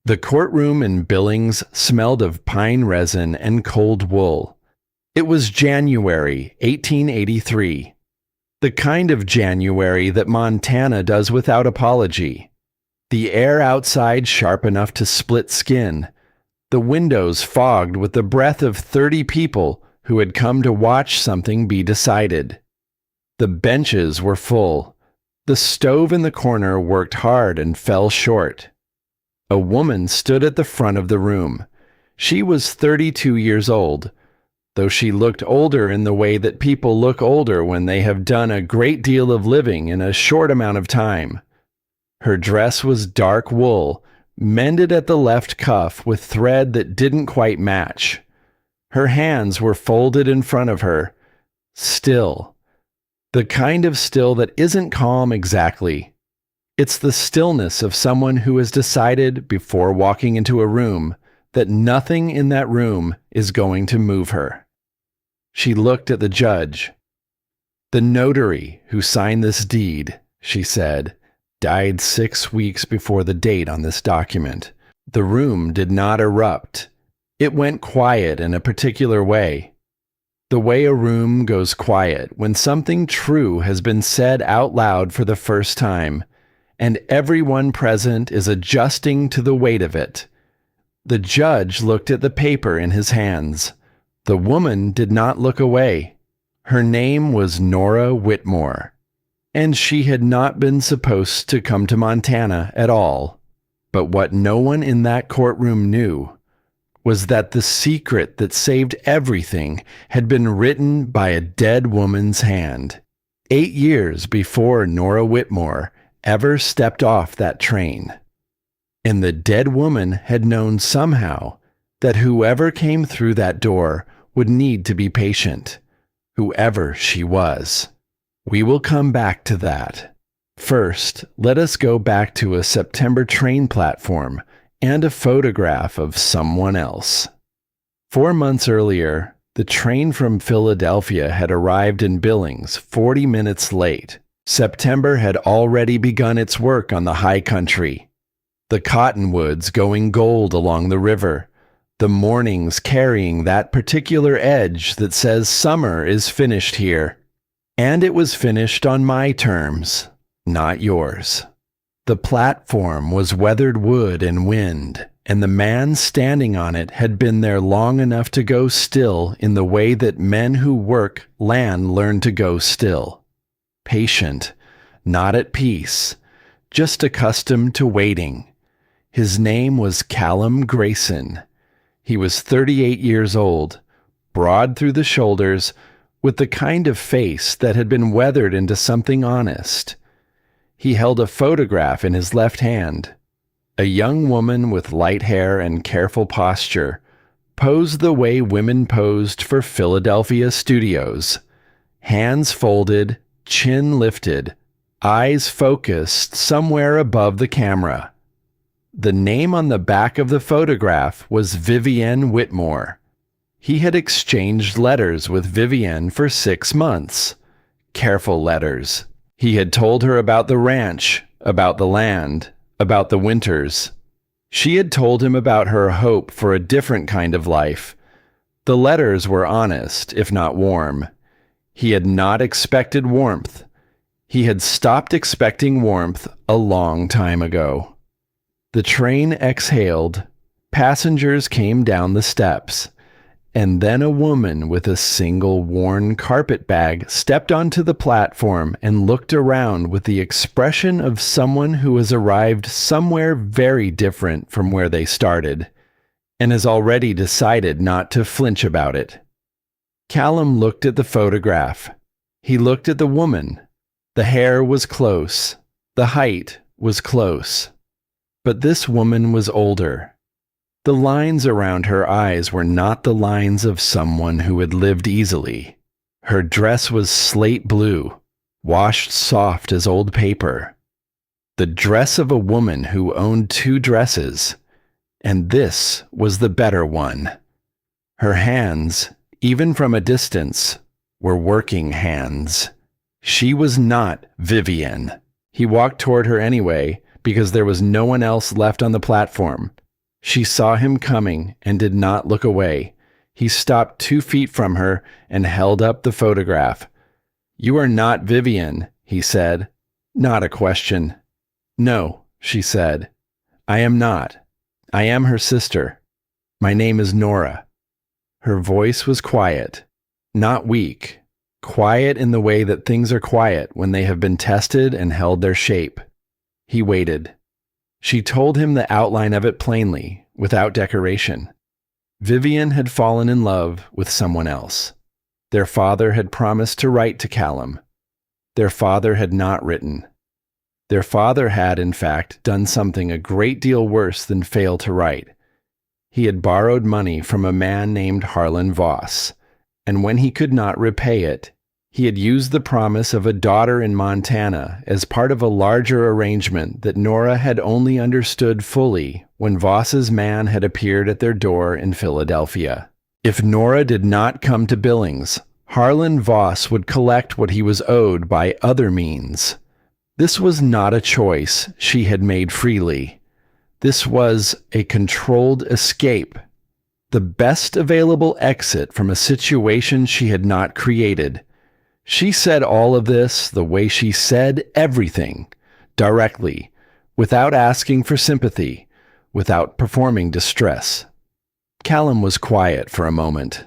The courtroom in Billings smelled of pine resin and cold wool. It was January 1883. The kind of January that Montana does without apology. The air outside sharp enough to split skin. The windows fogged with the breath of 30 people who had come to watch something be decided. The benches were full. The stove in the corner worked hard and fell short. A woman stood at the front of the room. She was 32 years old, though she looked older in the way that people look older when they have done a great deal of living in a short amount of time. Her dress was dark wool, mended at the left cuff with thread that didn't quite match. Her hands were folded in front of her. Still. The kind of still that isn't calm exactly. It's the stillness of someone who has decided before walking into a room that nothing in that room is going to move her. She looked at the judge. "The notary who signed this deed," she said, "died 6 weeks before the date on this document." The room did not erupt. It went quiet in a particular way. The way a room goes quiet when something true has been said out loud for the first time, and everyone present is adjusting to the weight of it. The judge looked at the paper in his hands. The woman did not look away. Her name was Nora Whitmore, and she had not been supposed to come to Montana at all. But what no one in that courtroom knew was that the secret that saved everything had been written by a dead woman's hand, 8 years before Nora Whitmore ever stepped off that train. And the dead woman had known somehow that whoever came through that door would need to be patient, whoever she was. We will come back to that. First, let us go back to a September train platform and a photograph of someone else. 4 months earlier, the train from Philadelphia had arrived in Billings 40 minutes late. September had already begun its work on the high country. The cottonwoods going gold along the river, the mornings carrying that particular edge that says summer is finished here. And it was finished on my terms, not yours. The platform was weathered wood and wind, and the man standing on it had been there long enough to go still in the way that men who work land learn to go still. Patient, not at peace, just accustomed to waiting. His name was Callum Grayson. He was 38 years old, broad through the shoulders, with the kind of face that had been weathered into something honest. He held a photograph in his left hand. A young woman with light hair and careful posture, posed the way women posed for Philadelphia studios. Hands folded, chin lifted, eyes focused somewhere above the camera. The name on the back of the photograph was Vivienne Whitmore. He had exchanged letters with Vivienne for 6 months. Careful letters. He had told her about the ranch, about the land, about the winters. She had told him about her hope for a different kind of life. The letters were honest, if not warm. He had not expected warmth. He had stopped expecting warmth a long time ago. The train exhaled. Passengers came down the steps. And then a woman with a single worn carpetbag stepped onto the platform and looked around with the expression of someone who has arrived somewhere very different from where they started, and has already decided not to flinch about it. Callum looked at the photograph. He looked at the woman. The hair was close. The height was close. But this woman was older. The lines around her eyes were not the lines of someone who had lived easily. Her dress was slate blue, washed soft as old paper. The dress of a woman who owned 2 dresses, and this was the better one. Her hands, even from a distance, were working hands. She was not Vivienne. He walked toward her anyway, because there was no one else left on the platform. She saw him coming and did not look away. He stopped 2 feet from her and held up the photograph. "You are not Vivian," he said. Not a question. "No," she said. "I am not. I am her sister. My name is Nora." Her voice was quiet, not weak, quiet in the way that things are quiet when they have been tested and held their shape. He waited. She told him the outline of it plainly, without decoration. Vivian had fallen in love with someone else. Their father had promised to write to Callum. Their father had not written. Their father had, in fact, done something a great deal worse than fail to write. He had borrowed money from a man named Harlon Voss, and when he could not repay it, he had used the promise of a daughter in Montana as part of a larger arrangement that Nora had only understood fully when Voss's man had appeared at their door in Philadelphia. If Nora did not come to Billings, Harlon Voss would collect what he was owed by other means. This was not a choice she had made freely. This was a controlled escape, the best available exit from a situation she had not created. She said all of this the way she said everything, directly, without asking for sympathy, without performing distress. Callum was quiet for a moment.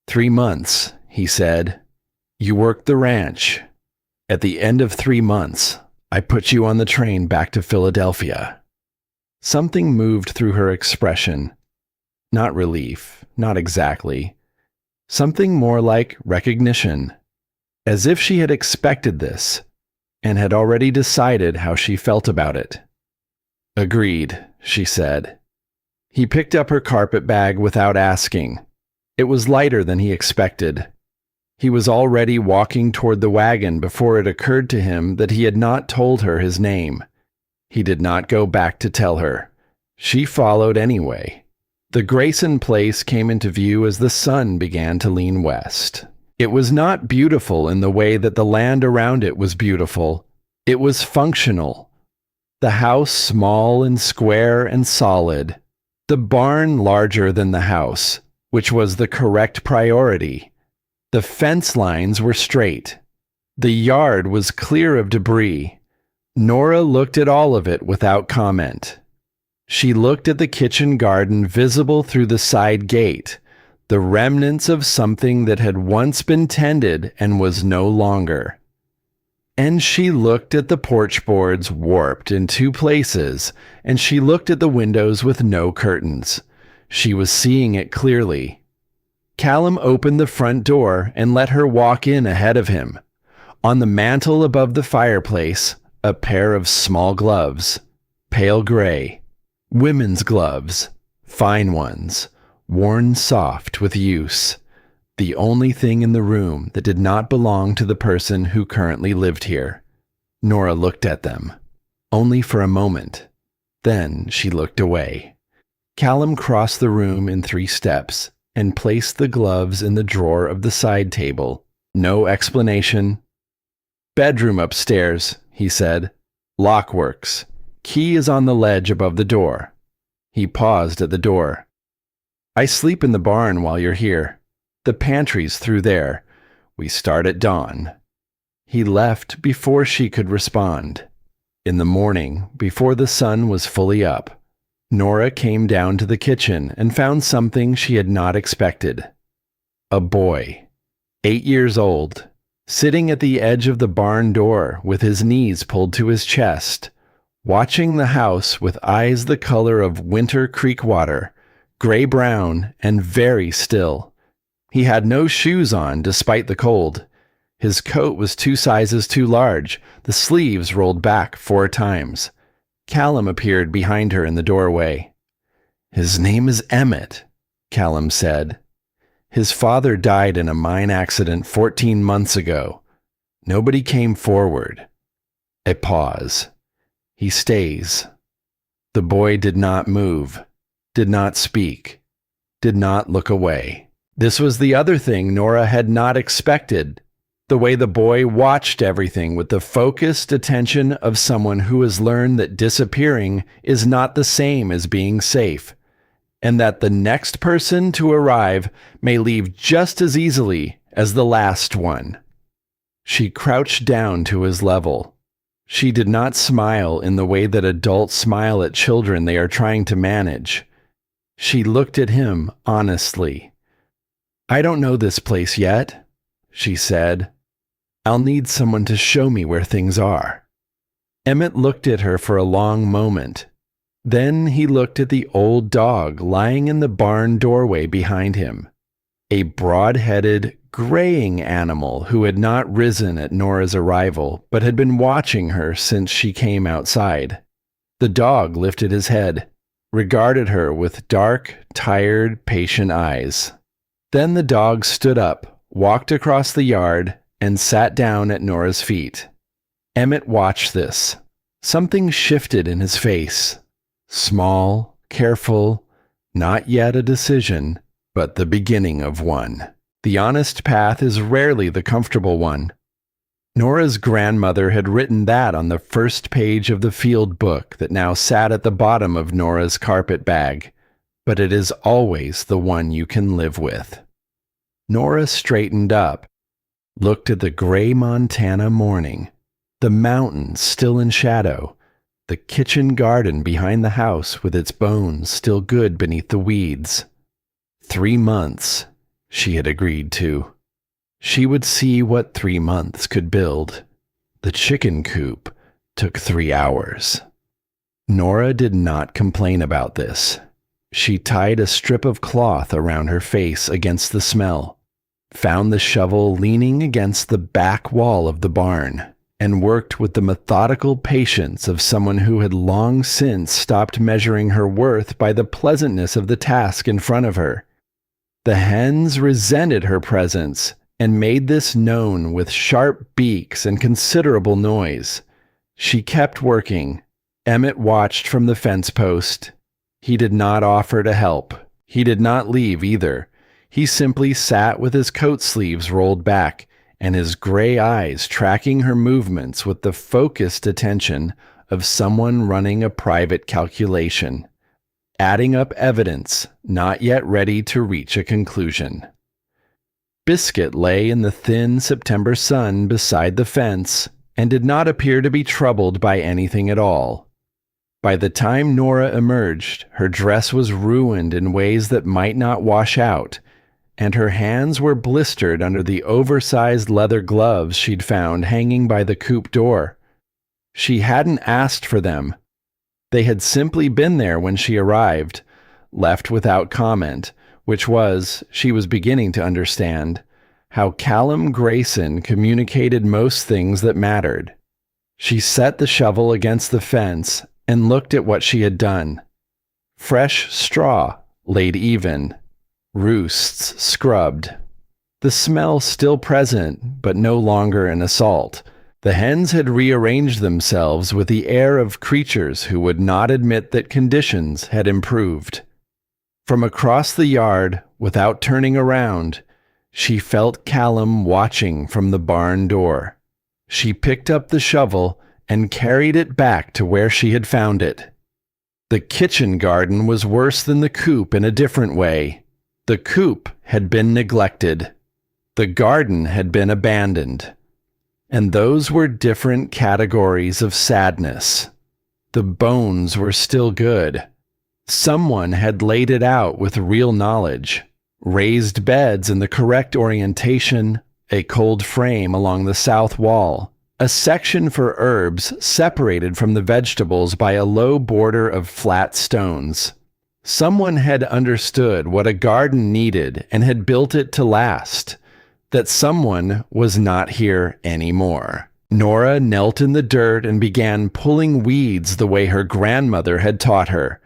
3 months, he said. You worked the ranch. At the end of 3 months, I put you on the train back to Philadelphia. Something moved through her expression. Not relief, not exactly. Something more like recognition. As if she had expected this, and had already decided how she felt about it. Agreed, she said. He picked up her carpetbag without asking. It was lighter than he expected. He was already walking toward the wagon before it occurred to him that he had not told her his name. He did not go back to tell her. She followed anyway. The Grayson place came into view as the sun began to lean west. It was not beautiful in the way that the land around it was beautiful. It was functional. The house small and square and solid. The barn larger than the house, which was the correct priority. The fence lines were straight. The yard was clear of debris. Nora looked at all of it without comment. She looked at the kitchen garden visible through the side gate, the remnants of something that had once been tended and was no longer. And she looked at the porch boards warped in 2 places, and she looked at the windows with no curtains. She was seeing it clearly. Callum opened the front door and let her walk in ahead of him. On the mantel above the fireplace, a pair of small gloves, pale gray, women's gloves, fine ones, worn soft with use, the only thing in the room that did not belong to the person who currently lived here. Nora looked at them, only for a moment. Then she looked away. Callum crossed the room in 3 steps and placed the gloves in the drawer of the side table. No explanation. "Bedroom upstairs," he said. "Lock works. Key is on the ledge above the door." He paused at the door. "I sleep in the barn while you're here. The pantry's through there. We start at dawn." He left before she could respond. In the morning, before the sun was fully up, Nora came down to the kitchen and found something she had not expected. A boy, 8 years old, sitting at the edge of the barn door with his knees pulled to his chest, watching the house with eyes the color of winter creek water, gray-brown and very still. He had no shoes on despite the cold. His coat was 2 sizes too large, the sleeves rolled back 4 times. Callum appeared behind her in the doorway. "His name is Emmett," Callum said. "His father died in a mine accident 14 months ago. Nobody came forward." A pause. "He stays." The boy did not move, did not speak, did not look away. This was the other thing Nora had not expected. The way the boy watched everything with the focused attention of someone who has learned that disappearing is not the same as being safe, and that the next person to arrive may leave just as easily as the last one. She crouched down to his level. She did not smile in the way that adults smile at children they are trying to manage. She looked at him honestly. "I don't know this place yet," she said. "I'll need someone to show me where things are." Emmett looked at her for a long moment. Then he looked at the old dog lying in the barn doorway behind him. A broad-headed, graying animal who had not risen at Nora's arrival, but had been watching her since she came outside. The dog lifted his head, regarded her with dark, tired, patient eyes. Then the dog stood up, walked across the yard, and sat down at Nora's feet. Emmett watched this. Something shifted in his face. Small, careful, not yet a decision, but the beginning of one. The honest path is rarely the comfortable one. Nora's grandmother had written that on the first page of the field book that now sat at the bottom of Nora's carpetbag, but it is always the one you can live with. Nora straightened up, looked at the gray Montana morning, the mountains still in shadow, the kitchen garden behind the house with its bones still good beneath the weeds. 3 months, she had agreed to. She would see what 3 months could build. The chicken coop took 3 hours. Nora did not complain about this. She tied a strip of cloth around her face against the smell, found the shovel leaning against the back wall of the barn, and worked with the methodical patience of someone who had long since stopped measuring her worth by the pleasantness of the task in front of her. The hens resented her presence and made this known with sharp beaks and considerable noise. She kept working. Emmett watched from the fence post. He did not offer to help. He did not leave either. He simply sat with his coat sleeves rolled back and his gray eyes tracking her movements with the focused attention of someone running a private calculation, adding up evidence not yet ready to reach a conclusion. Biscuit lay in the thin September sun beside the fence and did not appear to be troubled by anything at all. By the time Nora emerged, her dress was ruined in ways that might not wash out, and her hands were blistered under the oversized leather gloves she'd found hanging by the coop door. She hadn't asked for them. They had simply been there when she arrived, left without comment, which was, she was beginning to understand, how Callum Grayson communicated most things that mattered. She set the shovel against the fence and looked at what she had done. Fresh straw laid even, roosts scrubbed. The smell still present, but no longer an assault. The hens had rearranged themselves with the air of creatures who would not admit that conditions had improved. From across the yard, without turning around, she felt Callum watching from the barn door. She picked up the shovel and carried it back to where she had found it. The kitchen garden was worse than the coop in a different way. The coop had been neglected. The garden had been abandoned. And those were different categories of sadness. The bones were still good. Someone had laid it out with real knowledge. Raised beds in the correct orientation, a cold frame along the south wall, a section for herbs separated from the vegetables by a low border of flat stones. Someone had understood what a garden needed and had built it to last. That someone was not here anymore. Nora knelt in the dirt and began pulling weeds the way her grandmother had taught her,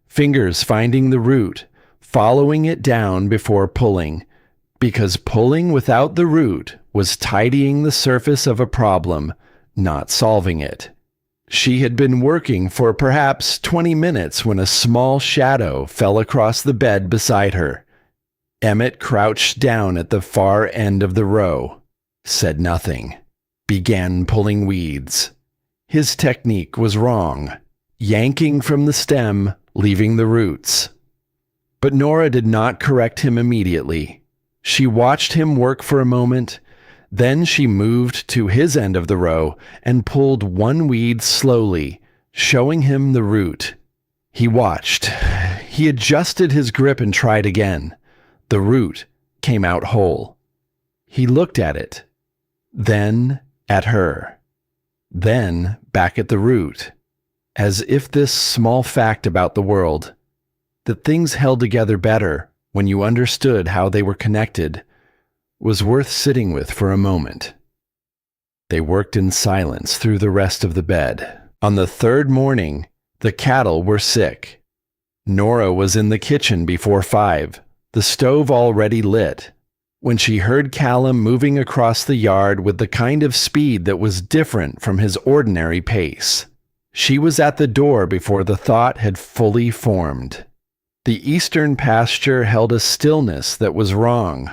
fingers finding the root, following it down before pulling, because pulling without the root was tidying the surface of a problem, not solving it. She had been working for perhaps 20 minutes when a small shadow fell across the bed beside her. Emmett crouched down at the far end of the row. said nothing, began pulling weeds. His technique was wrong, yanking from the stem, leaving the roots. But Nora did not correct him immediately. She watched him work for a moment, then she moved to his end of the row and pulled one weed slowly, showing him the root. He watched. He adjusted his grip and tried again. The root came out whole. He looked at it, then at her, then back at the root, as if this small fact about the world, that things held together better when you understood how they were connected, was worth sitting with for a moment. They worked in silence through the rest of the bed. On the third morning, the cattle were sick. Nora was in the kitchen before 5, the stove already lit, when she heard Callum moving across the yard with the kind of speed that was different from his ordinary pace. She was at the door before the thought had fully formed. The eastern pasture held a stillness that was wrong.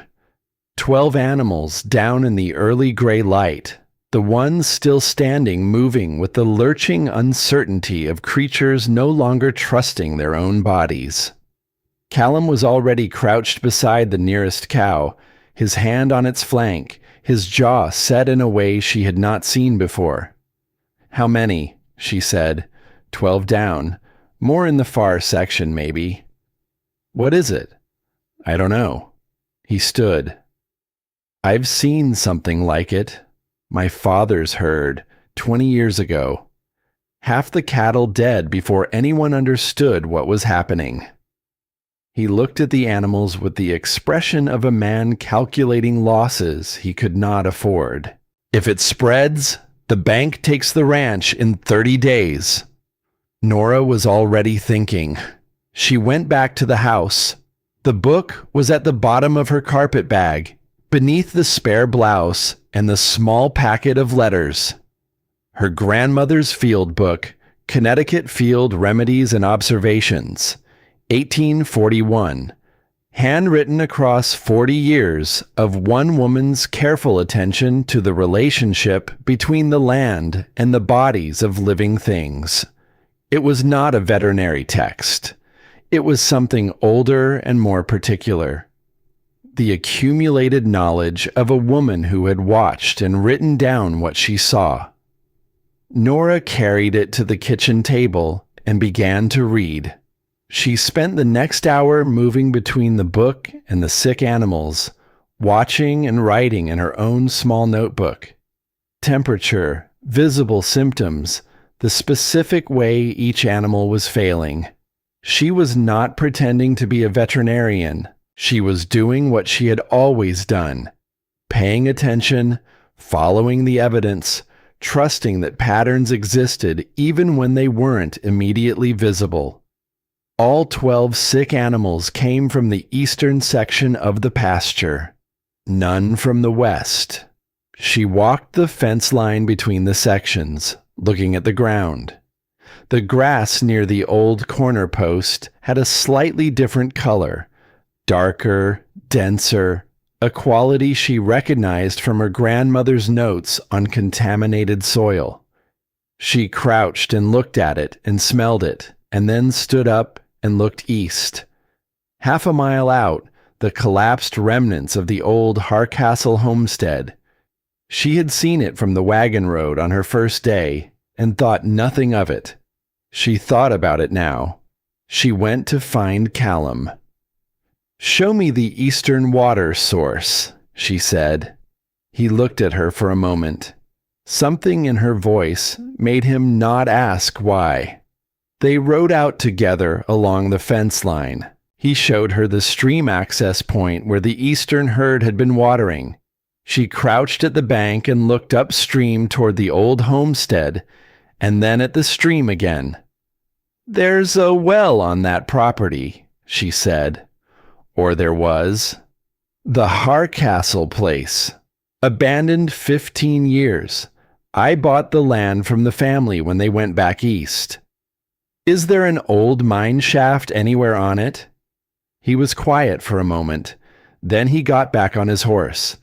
12 animals down in the early gray light, the ones still standing moving with the lurching uncertainty of creatures no longer trusting their own bodies. Callum was already crouched beside the nearest cow, his hand on its flank, his jaw set in a way she had not seen before. "How many?" she said. 12 down. More in the far section, maybe. "What is it?" "I don't know." He stood. "I've seen something like it. My father's herd, 20 years ago. Half the cattle dead before anyone understood what was happening." He looked at the animals with the expression of a man calculating losses he could not afford. "If it spreads, the bank takes the ranch in 30 days. Nora was already thinking. She went back to the house. The book was at the bottom of her carpetbag, beneath the spare blouse and the small packet of letters. Her grandmother's field book, Connecticut Field Remedies and Observations, 1841, handwritten across 40 years of one woman's careful attention to the relationship between the land and the bodies of living things. It was not a veterinary text. It was something older and more particular. The accumulated knowledge of a woman who had watched and written down what she saw. Nora carried it to the kitchen table and began to read. She spent the next hour moving between the book and the sick animals, watching and writing in her own small notebook. Temperature, visible symptoms, the specific way each animal was failing. She was not pretending to be a veterinarian. She was doing what she had always done, paying attention, following the evidence, trusting that patterns existed even when they weren't immediately visible. All 12 sick animals came from the eastern section of the pasture, none from the west. She walked the fence line between the sections, looking at the ground. The grass near the old corner post had a slightly different color, darker, denser, a quality she recognized from her grandmother's notes on contaminated soil. She crouched and looked at it and smelled it, and then stood up and looked east. Half a mile out, the collapsed remnants of the old Harcastle homestead. She had seen it from the wagon road on her first day and thought nothing of it. She thought about it now. She went to find Callum. "Show me the eastern water source," she said. He looked at her for a moment. Something in her voice made him not ask why. They rode out together along the fence line. He showed her the stream access point where the eastern herd had been watering. She crouched at the bank and looked upstream toward the old homestead, and then at the stream again. "There's a well on that property," she said. Or there was. "The Harcastle place. Abandoned 15 years. I bought the land from the family when they went back east." "Is there an old mine shaft anywhere on it?" He was quiet for a moment. Then he got back on his horse.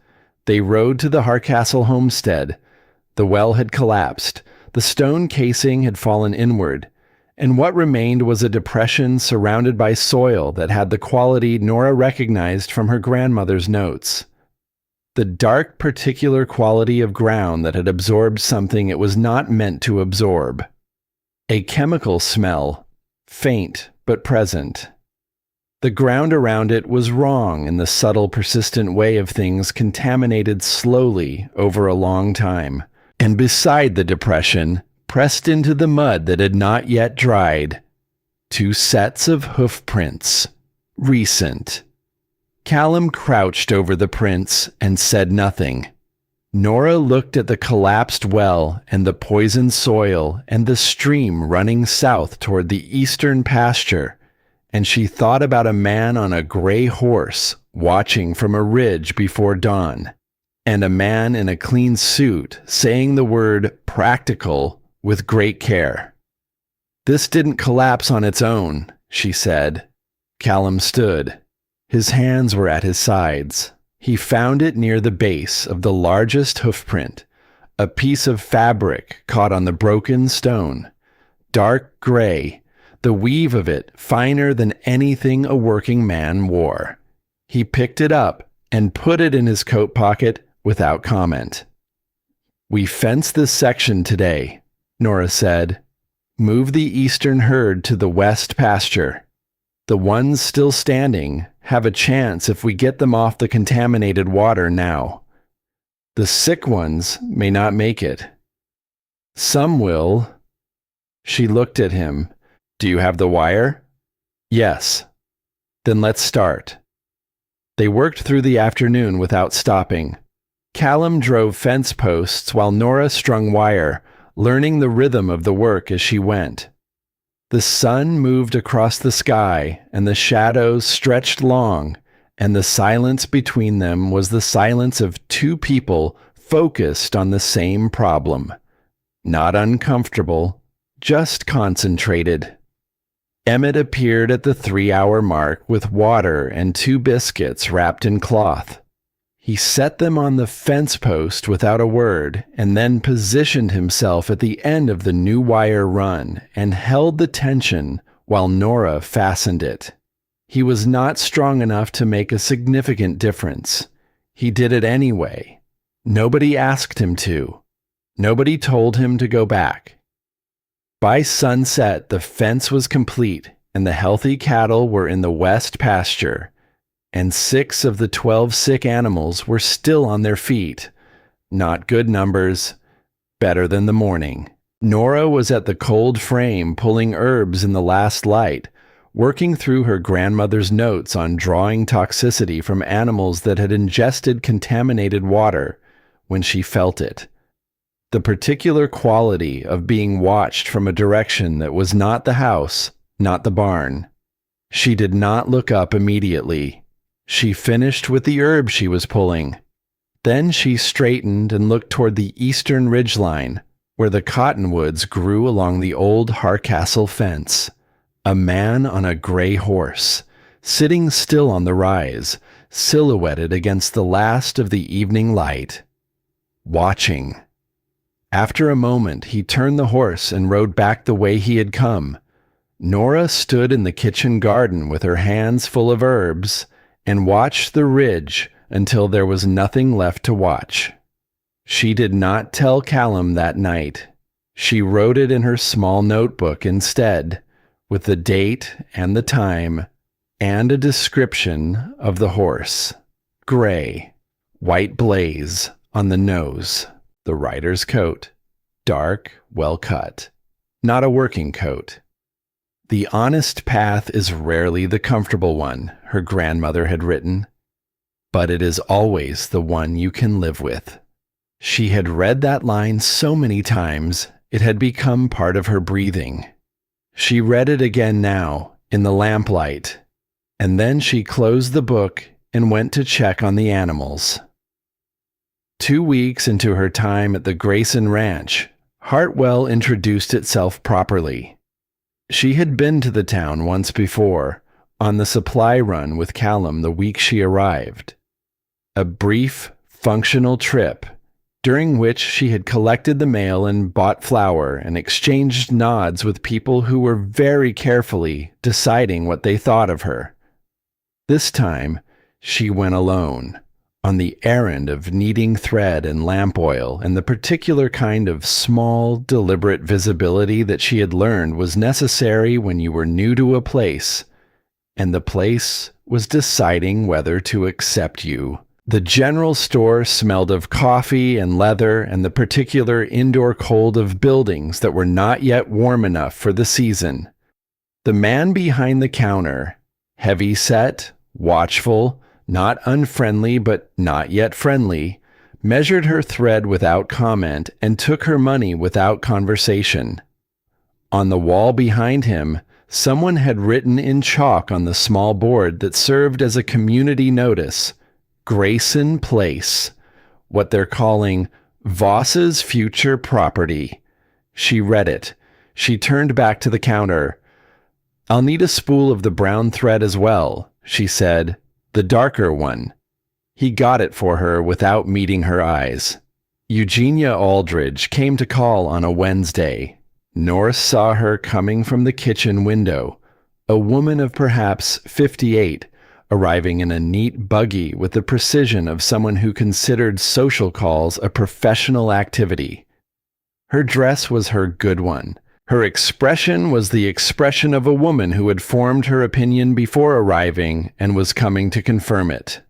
They rode to the Hardcastle homestead. The well had collapsed, the stone casing had fallen inward, and what remained was a depression surrounded by soil that had the quality Nora recognized from her grandmother's notes. The dark, particular quality of ground that had absorbed something it was not meant to absorb. A chemical smell, faint but present. The ground around it was wrong in the subtle, persistent way of things contaminated slowly over a long time. And beside the depression, pressed into the mud that had not yet dried, 2 sets of hoof prints, recent. Callum crouched over the prints and said nothing. Nora looked at the collapsed well and the poisoned soil and the stream running south toward the eastern pasture, and she thought about a man on a gray horse watching from a ridge before dawn, and a man in a clean suit saying the word practical with great care. This didn't collapse on its own, she said. Callum stood. His hands were at his sides. He found it near the base of the largest hoofprint, a piece of fabric caught on the broken stone, dark gray, the weave of it finer than anything a working man wore. He picked it up and put it in his coat pocket without comment. "We fenced this section today," Nora said. "Move the eastern herd to the west pasture. The ones still standing have a chance if we get them off the contaminated water now. The sick ones may not make it. Some will." She looked at him. "Do you have the wire?" "Yes." "Then let's start." They worked through the afternoon without stopping. Callum drove fence posts while Nora strung wire, learning the rhythm of the work as she went. The sun moved across the sky, and the shadows stretched long, and the silence between them was the silence of 2 people focused on the same problem. Not uncomfortable, just concentrated. Emmett appeared at the 3-hour mark with water and 2 biscuits wrapped in cloth. He set them on the fence post without a word, and then positioned himself at the end of the new wire run and held the tension while Nora fastened it. He was not strong enough to make a significant difference. He did it anyway. Nobody asked him to. Nobody told him to go back. By sunset, the fence was complete, and the healthy cattle were in the west pasture, and 6 of the 12 sick animals were still on their feet. Not good numbers, better than the morning. Nora was at the cold frame pulling herbs in the last light, working through her grandmother's notes on drawing toxicity from animals that had ingested contaminated water, when she felt it. The particular quality of being watched from a direction that was not the house, not the barn. She did not look up immediately. She finished with the herb she was pulling. Then she straightened and looked toward the eastern ridgeline, where the cottonwoods grew along the old Hardcastle fence. A man on a gray horse, sitting still on the rise, silhouetted against the last of the evening light. Watching. After a moment, he turned the horse and rode back the way he had come. Nora stood in the kitchen garden with her hands full of herbs and watched the ridge until there was nothing left to watch. She did not tell Callum that night. She wrote it in her small notebook instead, with the date and the time, and a description of the horse. Gray, white blaze on the nose. The rider's coat, dark, well cut, not a working coat. "The honest path is rarely the comfortable one," her grandmother had written, "but it is always the one you can live with." She had read that line so many times, it had become part of her breathing. She read it again now, in the lamplight, and then she closed the book and went to check on the animals. 2 weeks into her time at the Grayson ranch, Hartwell introduced itself properly. She had been to the town once before, on the supply run with Callum the week she arrived. A brief, functional trip, during which she had collected the mail and bought flour and exchanged nods with people who were very carefully deciding what they thought of her. This time, she went alone, on the errand of needing thread and lamp oil and the particular kind of small, deliberate visibility that she had learned was necessary when you were new to a place, and the place was deciding whether to accept you. The general store smelled of coffee and leather and the particular indoor cold of buildings that were not yet warm enough for the season. The man behind the counter, heavy-set, watchful, not unfriendly but not yet friendly, measured her thread without comment and took her money without conversation. On the wall behind him, someone had written in chalk on the small board that served as a community notice, Grayson Place, what they're calling Voss's future property. She read it. She turned back to the counter. "I'll need a spool of the brown thread as well," she said, "the darker one." He got it for her without meeting her eyes. Eugenia Aldridge came to call on a Wednesday. Norris saw her coming from the kitchen window, a woman of perhaps 58, arriving in a neat buggy with the precision of someone who considered social calls a professional activity. Her dress was her good one. Her expression was the expression of a woman who had formed her opinion before arriving and was coming to confirm it.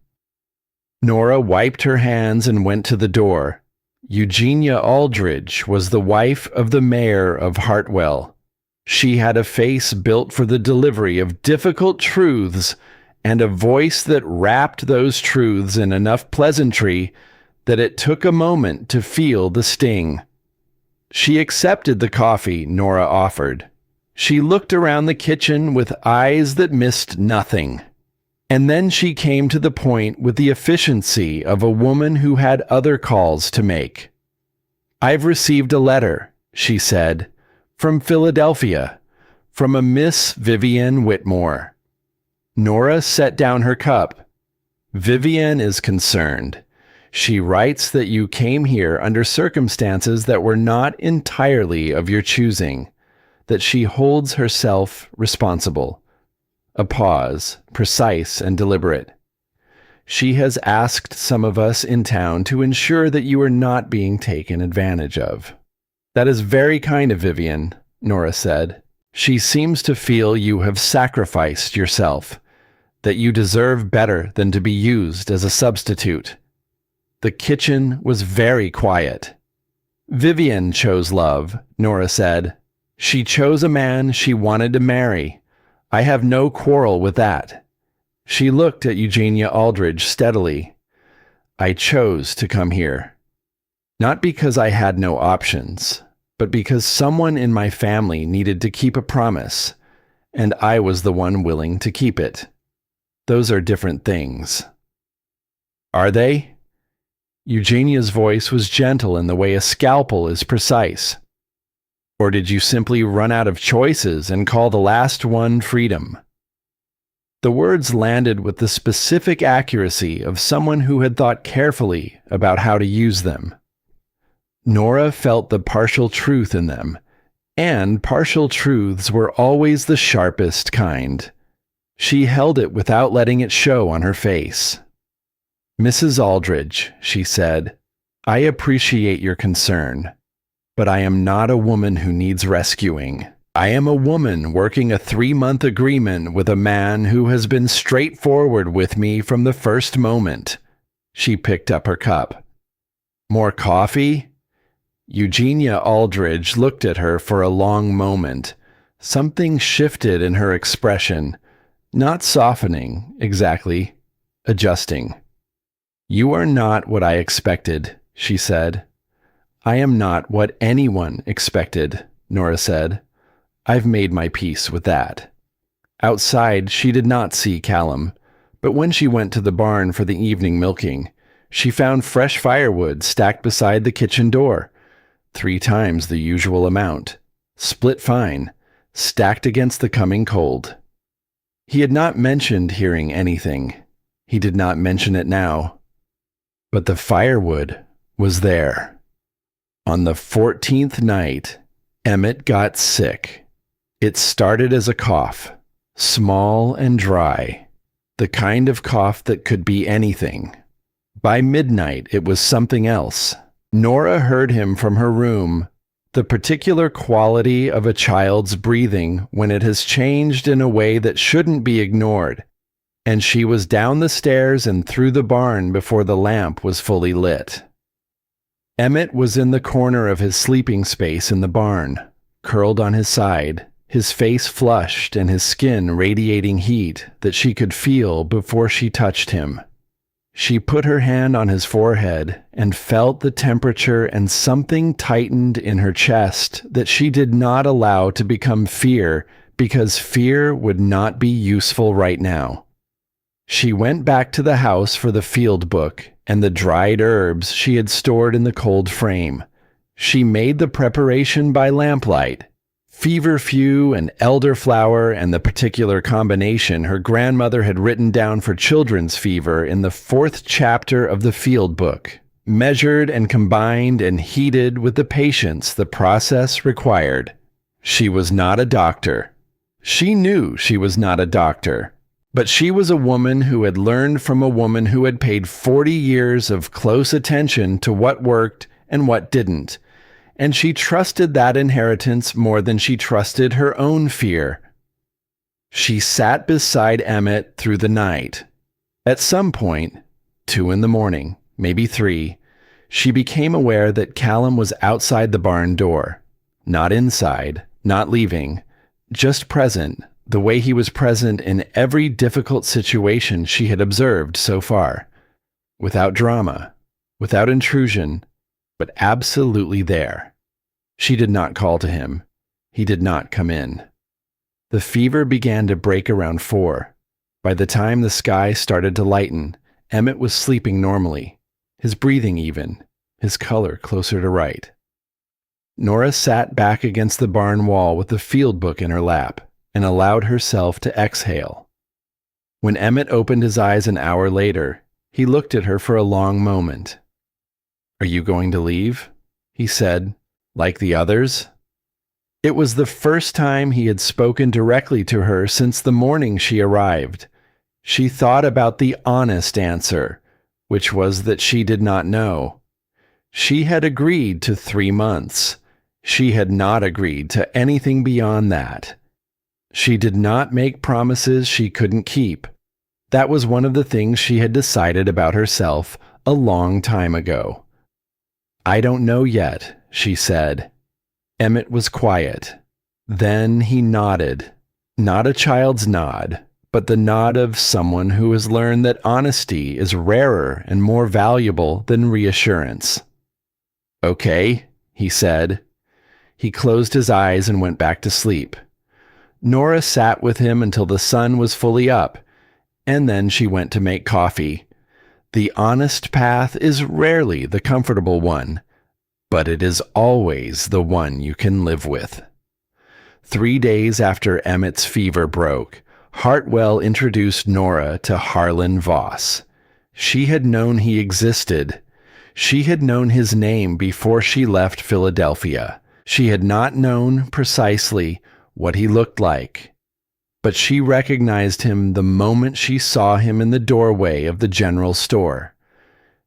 Nora wiped her hands and went to the door. Eugenia Aldridge was the wife of the mayor of Hartwell. She had a face built for the delivery of difficult truths and a voice that wrapped those truths in enough pleasantry that it took a moment to feel the sting. She accepted the coffee Nora offered. She looked around the kitchen with eyes that missed nothing. And then she came to the point with the efficiency of a woman who had other calls to make. "I've received a letter," she said, "from Philadelphia, from a Miss Vivian Whitmore." Nora set down her cup. "Vivian is concerned. She writes that you came here under circumstances that were not entirely of your choosing, that she holds herself responsible." A pause, precise and deliberate. "She has asked some of us in town to ensure that you are not being taken advantage of." "That is very kind of Vivian," Nora said. "She seems to feel you have sacrificed yourself, that you deserve better than to be used as a substitute." The kitchen was very quiet. "Vivian chose love," Nora said. "She chose a man she wanted to marry. I have no quarrel with that." She looked at Eugenia Aldridge steadily. "I chose to come here. Not because I had no options, but because someone in my family needed to keep a promise, and I was the one willing to keep it. Those are different things." "Are they?" Eugenia's voice was gentle in the way a scalpel is precise. "Or did you simply run out of choices and call the last one freedom?" The words landed with the specific accuracy of someone who had thought carefully about how to use them. Nora felt the partial truth in them, and partial truths were always the sharpest kind. She held it without letting it show on her face. "Mrs. Aldridge," she said, "I appreciate your concern, but I am not a woman who needs rescuing. I am a woman working a 3-month agreement with a man who has been straightforward with me from the first moment." She picked up her cup. "More coffee?" Eugenia Aldridge looked at her for a long moment. Something shifted in her expression. Not softening, exactly. Adjusting. "You are not what I expected," she said. "I am not what anyone expected," Nora said. "I've made my peace with that." Outside, she did not see Callum, but when she went to the barn for the evening milking, she found fresh firewood stacked beside the kitchen door, 3 times the usual amount, split fine, stacked against the coming cold. He had not mentioned hearing anything. He did not mention it now. But the firewood was there. On the 14th night, Emmett got sick. It started as a cough, small and dry, the kind of cough that could be anything. By midnight, it was something else. Nora heard him from her room, the particular quality of a child's breathing when it has changed in a way that shouldn't be ignored, and she was down the stairs and through the barn before the lamp was fully lit. Emmett was in the corner of his sleeping space in the barn, curled on his side, his face flushed and his skin radiating heat that she could feel before she touched him. She put her hand on his forehead and felt the temperature, and something tightened in her chest that she did not allow to become fear, because fear would not be useful right now. She went back to the house for the field book and the dried herbs she had stored in the cold frame. She made the preparation by lamplight. Feverfew and elderflower and the particular combination her grandmother had written down for children's fever in the 4th chapter of the field book, measured and combined and heated with the patience the process required. She was not a doctor. She knew she was not a doctor, but she was a woman who had learned from a woman who had paid 40 years of close attention to what worked and what didn't. And she trusted that inheritance more than she trusted her own fear. She sat beside Emmett through the night. At some point, 2 in the morning, maybe 3, she became aware that Callum was outside the barn door. Not inside, not leaving, just present, the way he was present in every difficult situation she had observed so far. Without drama, without intrusion, but absolutely there. She did not call to him. He did not come in. The fever began to break around 4. By the time the sky started to lighten, Emmett was sleeping normally, his breathing even, his color closer to right. Nora sat back against the barn wall with the field book in her lap and allowed herself to exhale. When Emmett opened his eyes an hour later, he looked at her for a long moment. "Are you going to leave?" he said, "like the others?" It was the first time he had spoken directly to her since the morning she arrived. She thought about the honest answer, which was that she did not know. She had agreed to 3 months. She had not agreed to anything beyond that. She did not make promises she couldn't keep. That was one of the things she had decided about herself a long time ago. "I don't know yet," she said. Emmett was quiet. Then he nodded. Not a child's nod, but the nod of someone who has learned that honesty is rarer and more valuable than reassurance. "Okay," he said. He closed his eyes and went back to sleep. Nora sat with him until the sun was fully up, and then she went to make coffee. The honest path is rarely the comfortable one, but it is always the one you can live with. 3 days after Emmett's fever broke, Hartwell introduced Nora to Harlon Voss. She had known he existed. She had known his name before she left Philadelphia. She had not known precisely what he looked like, but she recognized him the moment she saw him in the doorway of the general store.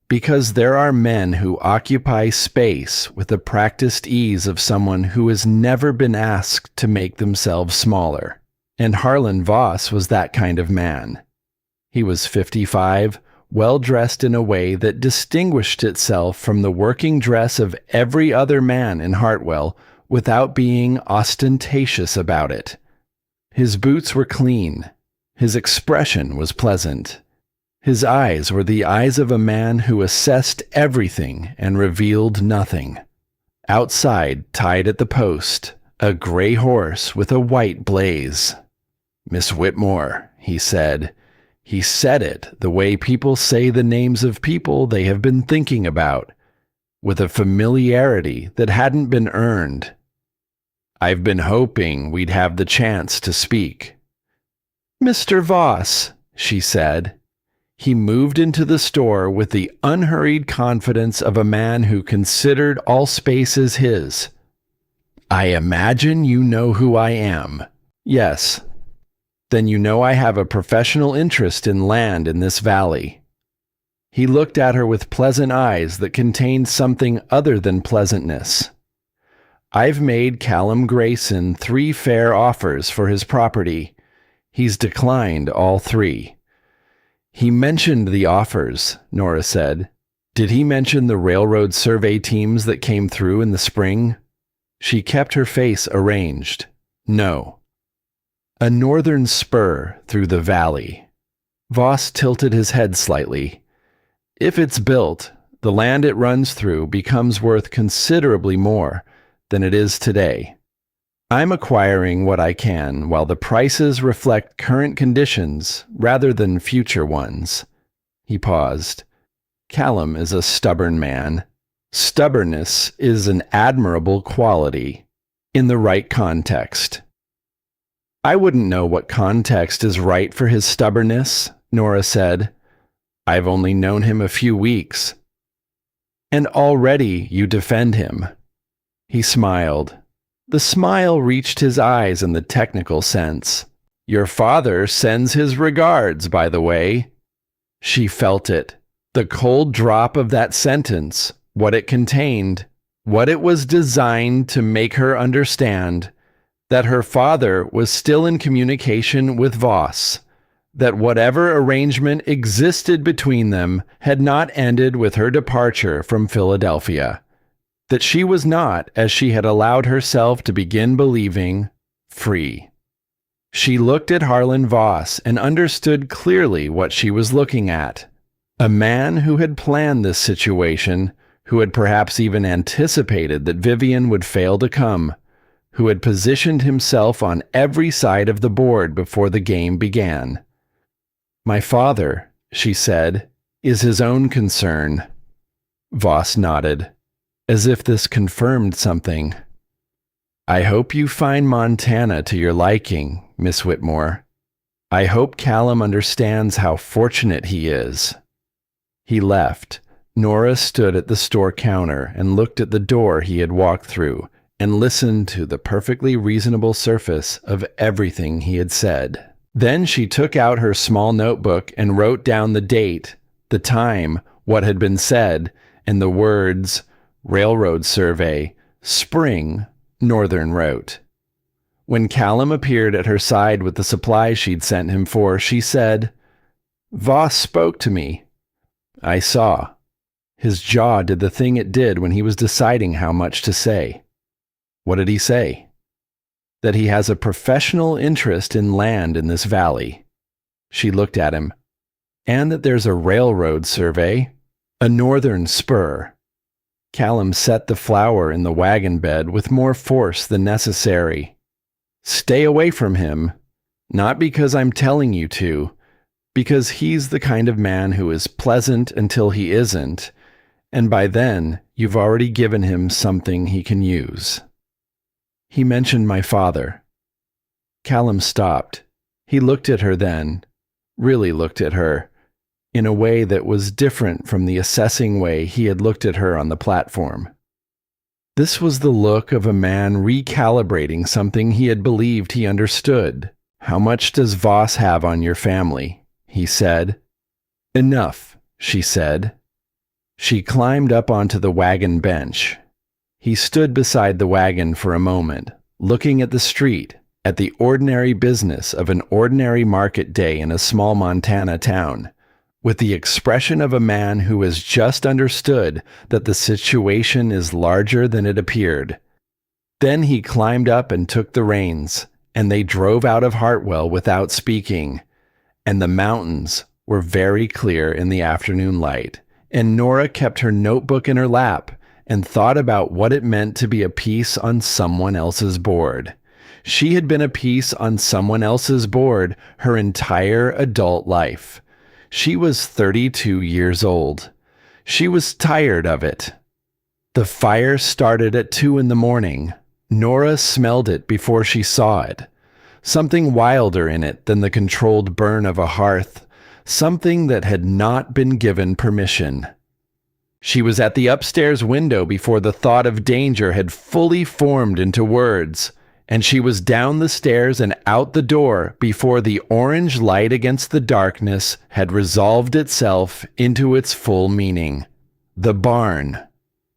Because there are men who occupy space with the practiced ease of someone who has never been asked to make themselves smaller. And Harlon Voss was that kind of man. He was 55, well-dressed in a way that distinguished itself from the working dress of every other man in Hartwell without being ostentatious about it. His boots were clean. His expression was pleasant. His eyes were the eyes of a man who assessed everything and revealed nothing. Outside, tied at the post, a gray horse with a white blaze. "Miss Whitmore," he said. He said it the way people say the names of people they have been thinking about, with a familiarity that hadn't been earned. "I've been hoping we'd have the chance to speak." "Mr. Voss," she said. He moved into the store with the unhurried confidence of a man who considered all spaces his. "I imagine you know who I am." "Yes." "Then you know I have a professional interest in land in this valley." He looked at her with pleasant eyes that contained something other than pleasantness. "I've made Callum Grayson 3 fair offers for his property. He's declined all 3. "He mentioned the offers," Nora said. "Did he mention the railroad survey teams that came through in the spring?" She kept her face arranged. "No." "A northern spur through the valley." Voss tilted his head slightly. "If it's built, the land it runs through becomes worth considerably more than it is today. I'm acquiring what I can while the prices reflect current conditions rather than future ones." He paused. "Callum is a stubborn man. Stubbornness is an admirable quality in the right context." "I wouldn't know what context is right for his stubbornness," Nora said. "I've only known him a few weeks." "And already you defend him." He smiled. The smile reached his eyes in the technical sense. "Your father sends his regards, by the way." She felt it. The cold drop of that sentence, what it contained, what it was designed to make her understand, that her father was still in communication with Voss, that whatever arrangement existed between them had not ended with her departure from Philadelphia, that she was not, as she had allowed herself to begin believing, free. She looked at Harlon Voss and understood clearly what she was looking at. A man who had planned this situation, who had perhaps even anticipated that Vivian would fail to come, who had positioned himself on every side of the board before the game began. "My father," she said, "is his own concern." Voss nodded, as if this confirmed something. "I hope you find Montana to your liking, Miss Whitmore. I hope Callum understands how fortunate he is." He left. Nora stood at the store counter and looked at the door he had walked through and listened to the perfectly reasonable surface of everything he had said. Then she took out her small notebook and wrote down the date, the time, what had been said, and the words, "Railroad survey, spring, northern route." When Callum appeared at her side with the supplies she'd sent him for, she said, "Voss spoke to me." "I saw." His jaw did the thing it did when he was deciding how much to say. "What did he say?" "That he has a professional interest in land in this valley." She looked at him. "And that there's a railroad survey, a northern spur." Callum set the flour in the wagon bed with more force than necessary. "Stay away from him, not because I'm telling you to, because he's the kind of man who is pleasant until he isn't, and by then you've already given him something he can use." "He mentioned my father." Callum stopped. He looked at her then, really looked at her, in a way that was different from the assessing way he had looked at her on the platform. This was the look of a man recalibrating something he had believed he understood. "How much does Voss have on your family?" he said. "Enough," she said. She climbed up onto the wagon bench. He stood beside the wagon for a moment, looking at the street, at the ordinary business of an ordinary market day in a small Montana town, with the expression of a man who has just understood that the situation is larger than it appeared. Then he climbed up and took the reins, and they drove out of Hartwell without speaking, and the mountains were very clear in the afternoon light, and Nora kept her notebook in her lap and thought about what it meant to be a piece on someone else's board. She had been a piece on someone else's board her entire adult life. She was 32 years old. She was tired of it. The fire started at 2 a.m. Nora smelled it before she saw it. Something wilder in it than the controlled burn of a hearth, something that had not been given permission. She was at the upstairs window before the thought of danger had fully formed into words, and she was down the stairs and out the door before the orange light against the darkness had resolved itself into its full meaning. The barn.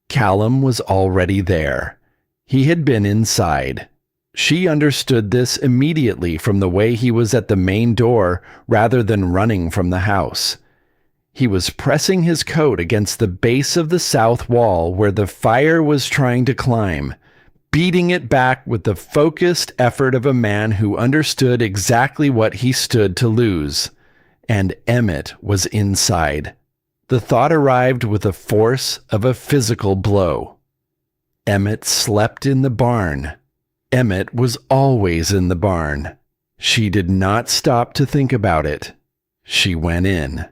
Callum was already there. He had been inside. She understood this immediately from the way he was at the main door rather than running from the house. He was pressing his coat against the base of the south wall where the fire was trying to climb, beating it back with the focused effort of a man who understood exactly what he stood to lose. And Emmett was inside. The thought arrived with the force of a physical blow. Emmett slept in the barn. Emmett was always in the barn. She did not stop to think about it. She went in.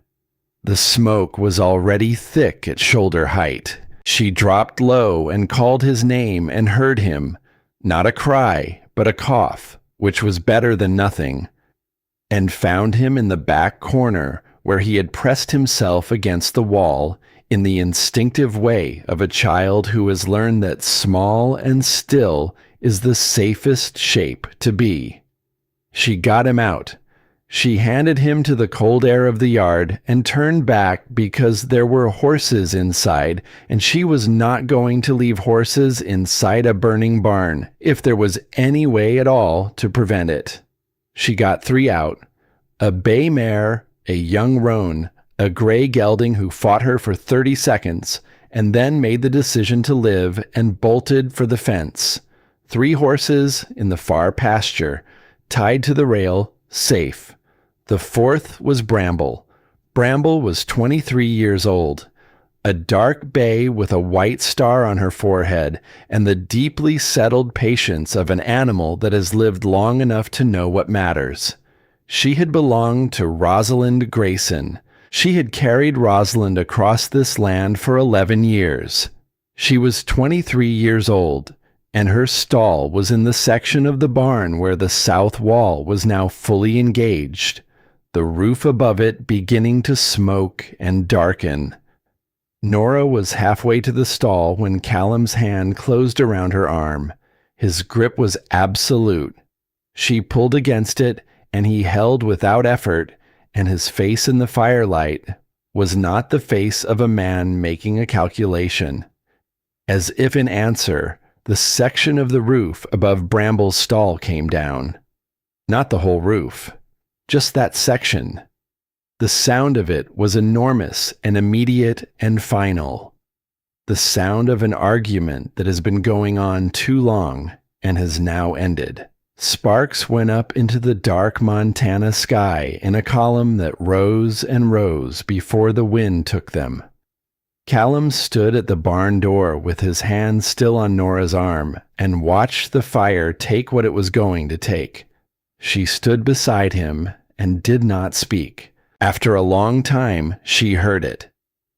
The smoke was already thick at shoulder height. She dropped low and called his name and heard him, not a cry, but a cough, which was better than nothing, and found him in the back corner where he had pressed himself against the wall in the instinctive way of a child who has learned that small and still is the safest shape to be. She got him out. She handed him to the cold air of the yard and turned back because there were horses inside, and she was not going to leave horses inside a burning barn if there was any way at all to prevent it. She got 3 out: a bay mare, a young roan, a gray gelding who fought her for 30 seconds, and then made the decision to live and bolted for the fence. 3 horses in the far pasture, tied to the rail, safe. The 4th was Bramble. Bramble was 23 years old, a dark bay with a white star on her forehead and the deeply settled patience of an animal that has lived long enough to know what matters. She had belonged to Rosalind Grayson. She had carried Rosalind across this land for 11 years. She was 23 years old, and her stall was in the section of the barn where the south wall was now fully engaged, the roof above it beginning to smoke and darken. Nora was halfway to the stall when Callum's hand closed around her arm. His grip was absolute. She pulled against it, and he held without effort, and his face in the firelight was not the face of a man making a calculation. As if in answer, the section of the roof above Bramble's stall came down. Not the whole roof. Just that section. The sound of it was enormous and immediate and final. The sound of an argument that has been going on too long and has now ended. Sparks went up into the dark Montana sky in a column that rose and rose before the wind took them. Callum stood at the barn door with his hand still on Nora's arm and watched the fire take what it was going to take. She stood beside him and did not speak. After a long time, she heard it.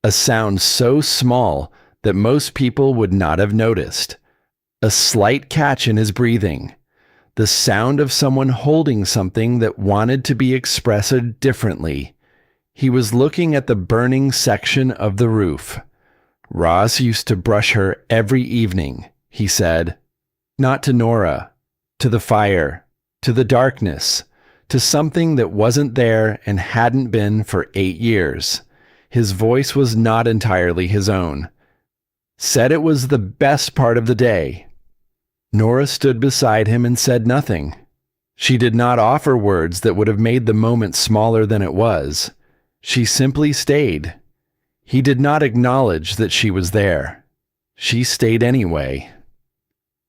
A sound so small that most people would not have noticed. A slight catch in his breathing. The sound of someone holding something that wanted to be expressed differently. He was looking at the burning section of the roof. Roz used to brush her every evening, he said. Not to Nora, to the fire, to the darkness, to something that wasn't there and hadn't been for 8 years. His voice was not entirely his own. Said it was the best part of the day. Nora stood beside him and said nothing. She did not offer words that would have made the moment smaller than it was. She simply stayed. He did not acknowledge that she was there. She stayed anyway.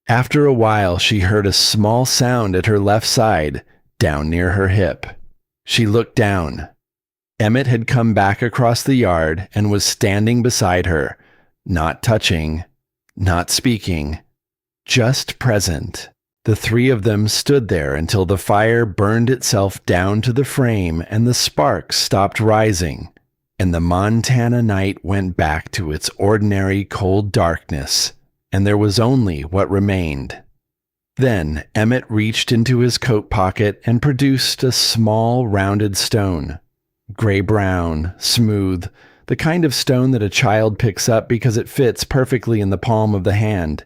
After a while, she heard a small sound at her left side, down near her hip. She looked down. Emmett had come back across the yard and was standing beside her, not touching, not speaking, just present. The 3 of them stood there until the fire burned itself down to the frame and the sparks stopped rising, and the Montana night went back to its ordinary cold darkness, and there was only what remained. Then Emmett reached into his coat pocket and produced a small rounded stone. gray-brown, smooth, the kind of stone that a child picks up because it fits perfectly in the palm of the hand.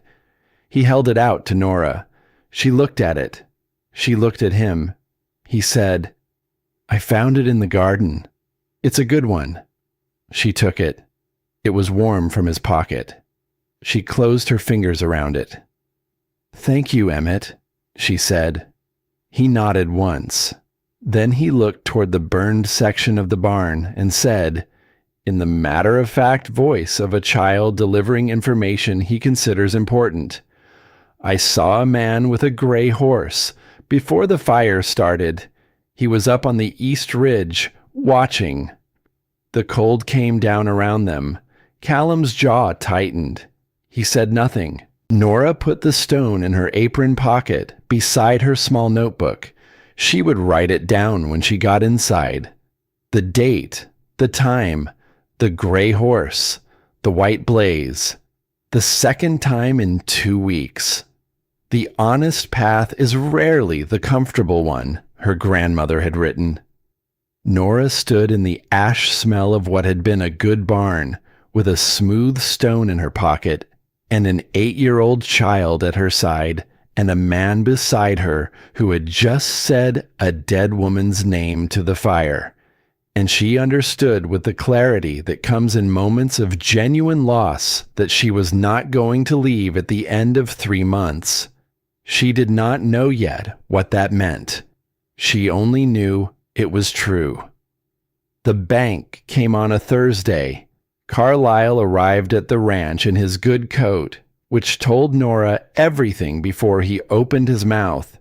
He held it out to Nora. She looked at it. She looked at him. He said, "I found it in the garden. It's a good one." She took it. It was warm from his pocket. She closed her fingers around it. "Thank you, Emmett," she said. He nodded once. Then he looked toward the burned section of the barn and said, in the matter-of-fact voice of a child delivering information he considers important, "I saw a man with a gray horse. Before the fire started, he was up on the east ridge, watching." The cold came down around them. Callum's jaw tightened. He said nothing. Nora put the stone in her apron pocket beside her small notebook. She would write it down when she got inside. The date, the time, the gray horse, the white blaze. The second time in 2 weeks. "The honest path is rarely the comfortable one," her grandmother had written. Nora stood in the ash smell of what had been a good barn, with a smooth stone in her pocket, and an 8-year-old child at her side, and a man beside her who had just said a dead woman's name to the fire. And she understood with the clarity that comes in moments of genuine loss that she was not going to leave at the end of 3 months. She did not know yet what that meant. She only knew it was true. The bank came on a Thursday. Carlyle arrived at the ranch in his good coat, which told Nora everything before he opened his mouth.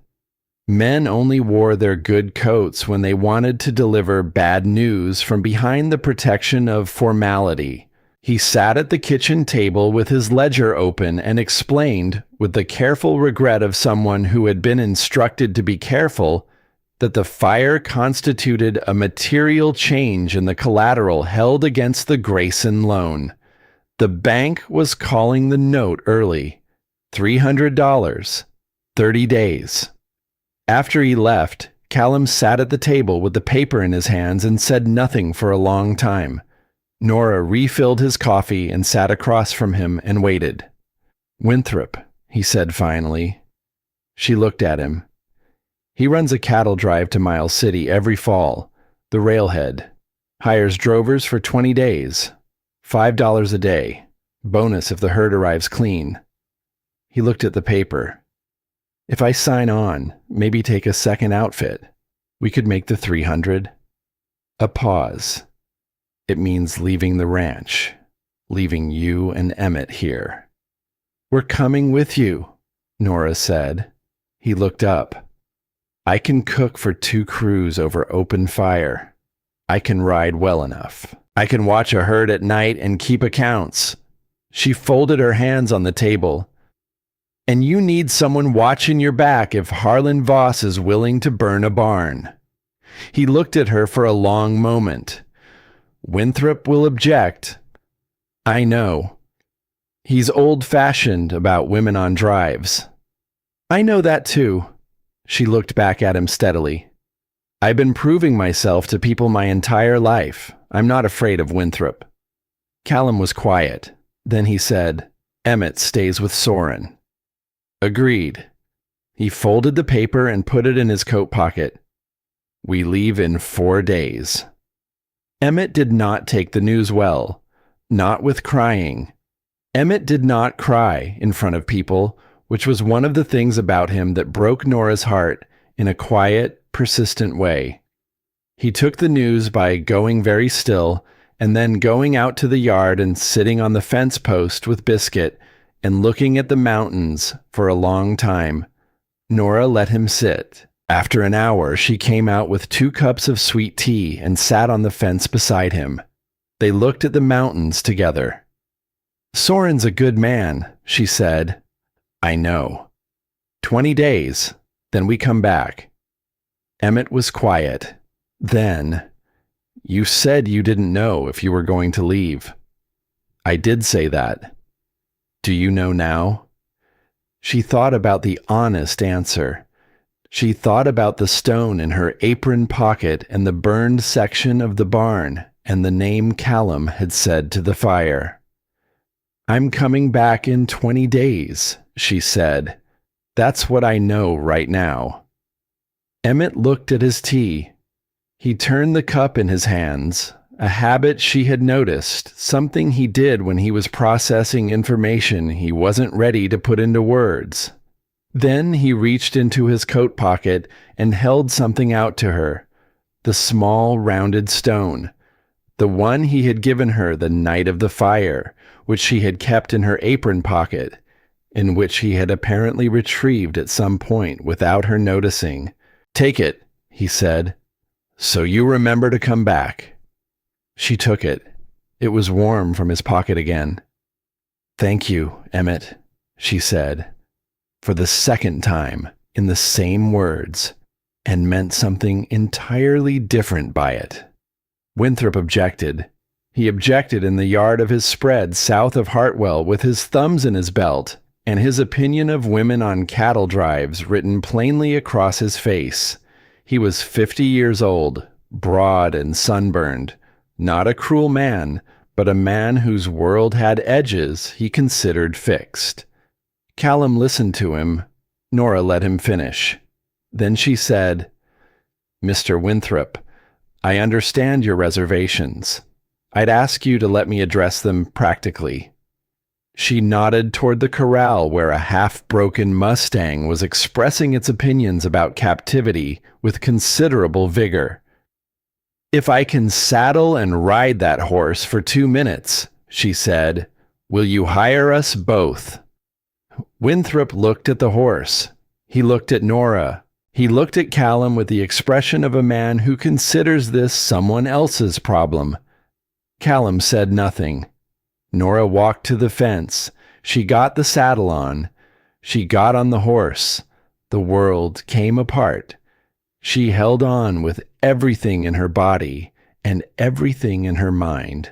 Men only wore their good coats when they wanted to deliver bad news from behind the protection of formality. He sat at the kitchen table with his ledger open and explained, with the careful regret of someone who had been instructed to be careful, that the fire constituted a material change in the collateral held against the Grayson loan. The bank was calling the note early. $300. 30 days. After he left, Callum sat at the table with the paper in his hands and said nothing for a long time. Nora refilled his coffee and sat across from him and waited. "Winthrop," he said finally. She looked at him. "He runs a cattle drive to Miles City every fall, the railhead. Hires drovers for 20 days. $5 a day. Bonus if the herd arrives clean." He looked at the paper. "If I sign on, maybe take a second outfit, we could make the 300. A pause. "It means leaving the ranch, leaving you and Emmett here." "We're coming with you," Nora said. He looked up. "I can cook for 2 crews over open fire. I can ride well enough. I can watch a herd at night and keep accounts." She folded her hands on the table. "And you need someone watching your back if Harlon Voss is willing to burn a barn." He looked at her for a long moment. "Winthrop will object." "I know. He's old-fashioned about women on drives." "I know that too." She looked back at him steadily. "I've been proving myself to people my entire life. I'm not afraid of Winthrop." Callum was quiet. Then he said, "Emmett stays with Soren." "Agreed." He folded the paper and put it in his coat pocket. "We leave in 4 days." Emmett did not take the news well, not with crying. Emmett did not cry in front of people, which was one of the things about him that broke Nora's heart in a quiet, persistent way. He took the news by going very still and then going out to the yard and sitting on the fence post with Biscuit and looking at the mountains for a long time. Nora let him sit. After an hour, she came out with 2 cups of sweet tea and sat on the fence beside him. They looked at the mountains together. "Soren's a good man," she said. "I know. 20 days, then we come back." Emmett was quiet. Then, "You said you didn't know if you were going to leave." "I did say that." "Do you know now?" She thought about the honest answer. She thought about the stone in her apron pocket and the burned section of the barn and the name Callum had said to the fire. "I'm coming back in 20 days, she said. "That's what I know right now." Emmett looked at his tea. He turned the cup in his hands, a habit she had noticed, something he did when he was processing information he wasn't ready to put into words. Then he reached into his coat pocket and held something out to her, the small rounded stone, the one he had given her the night of the fire, which she had kept in her apron pocket, in which he had apparently retrieved at some point without her noticing. "Take it," he said, "so you remember to come back." She took it. It was warm from his pocket again. "Thank you, Emmett," she said, for the second time in the same words, and meant something entirely different by it. Winthrop objected. He objected in the yard of his spread south of Hartwell with his thumbs in his belt, and his opinion of women on cattle drives written plainly across his face. He was 50 years old, broad and sunburned, not a cruel man, but a man whose world had edges he considered fixed. Callum listened to him. Nora let him finish. Then she said, "Mr. Winthrop, I understand your reservations. I'd ask you to let me address them practically." She nodded toward the corral where a half-broken Mustang was expressing its opinions about captivity with considerable vigor. "If I can saddle and ride that horse for 2 minutes," she said, "will you hire us both?" Winthrop looked at the horse. He looked at Nora. He looked at Callum with the expression of a man who considers this someone else's problem. Callum said nothing. Nora walked to the fence. She got the saddle on. She got on the horse. The world came apart. She held on with everything in her body and everything in her mind.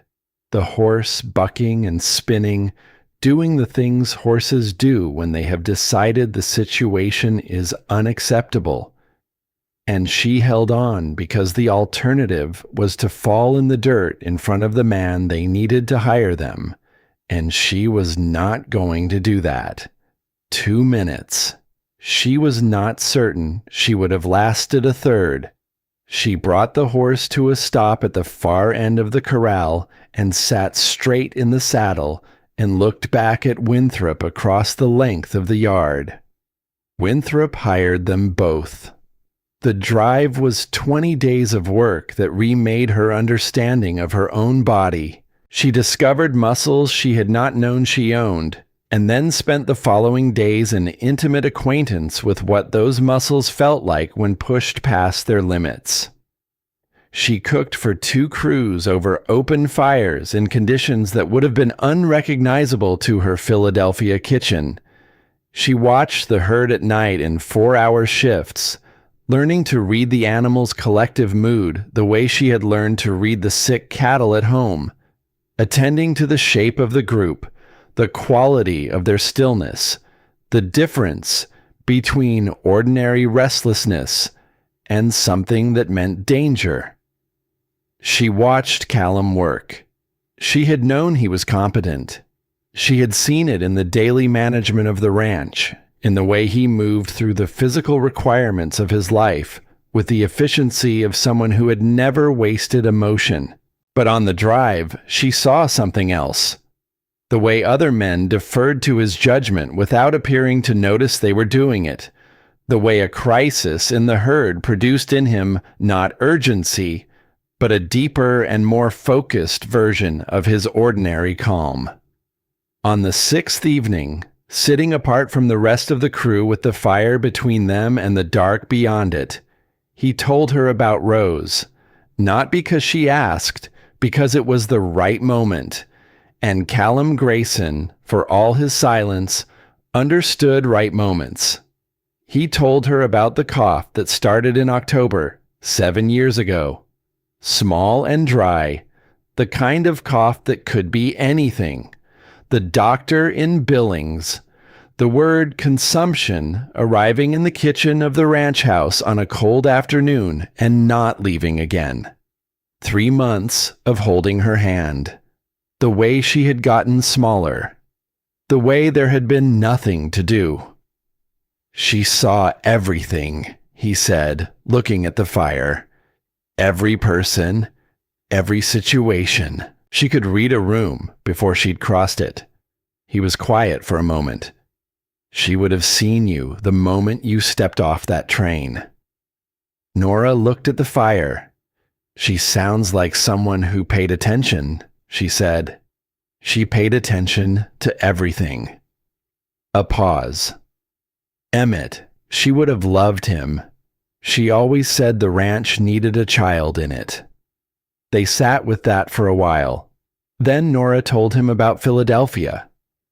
The horse bucking and spinning, doing the things horses do when they have decided the situation is unacceptable. And she held on because the alternative was to fall in the dirt in front of the man they needed to hire them, and she was not going to do that. 2 minutes. She was not certain she would have lasted a third. She brought the horse to a stop at the far end of the corral and sat straight in the saddle and looked back at Winthrop across the length of the yard. Winthrop hired them both. The drive was 20 days of work that remade her understanding of her own body. She discovered muscles she had not known she owned, and then spent the following days in intimate acquaintance with what those muscles felt like when pushed past their limits. She cooked for 2 crews over open fires in conditions that would have been unrecognizable to her Philadelphia kitchen. She watched the herd at night in 4-hour shifts, learning to read the animals' collective mood the way she had learned to read the sick cattle at home, attending to the shape of the group, the quality of their stillness, the difference between ordinary restlessness and something that meant danger. She watched Callum work. She had known he was competent. She had seen it in the daily management of the ranch, in the way he moved through the physical requirements of his life with the efficiency of someone who had never wasted emotion. But on the drive, she saw something else. The way other men deferred to his judgment without appearing to notice they were doing it. The way a crisis in the herd produced in him not urgency, but a deeper and more focused version of his ordinary calm. On the 6th evening, sitting apart from the rest of the crew with the fire between them and the dark beyond it, he told her about Rose, not because she asked, because it was the right moment, and Callum Grayson, for all his silence, understood right moments. He told her about the cough that started in October, 7 years ago. Small and dry, the kind of cough that could be anything. The doctor in Billings, The word consumption arriving in the kitchen of the ranch house on a cold afternoon and not leaving again. 3 months of holding her hand. The way she had gotten smaller. The way there had been nothing to do. She saw everything, he said, looking at the fire. Every person, every situation. She could read a room before she'd crossed it. He was quiet for a moment. She would have seen you the moment you stepped off that train. Nora looked at the fire. She sounds like someone who paid attention, she said. She paid attention to everything. A pause. Emmett, she would have loved him. She always said the ranch needed a child in it. They sat with that for a while. Then Nora told him about Philadelphia,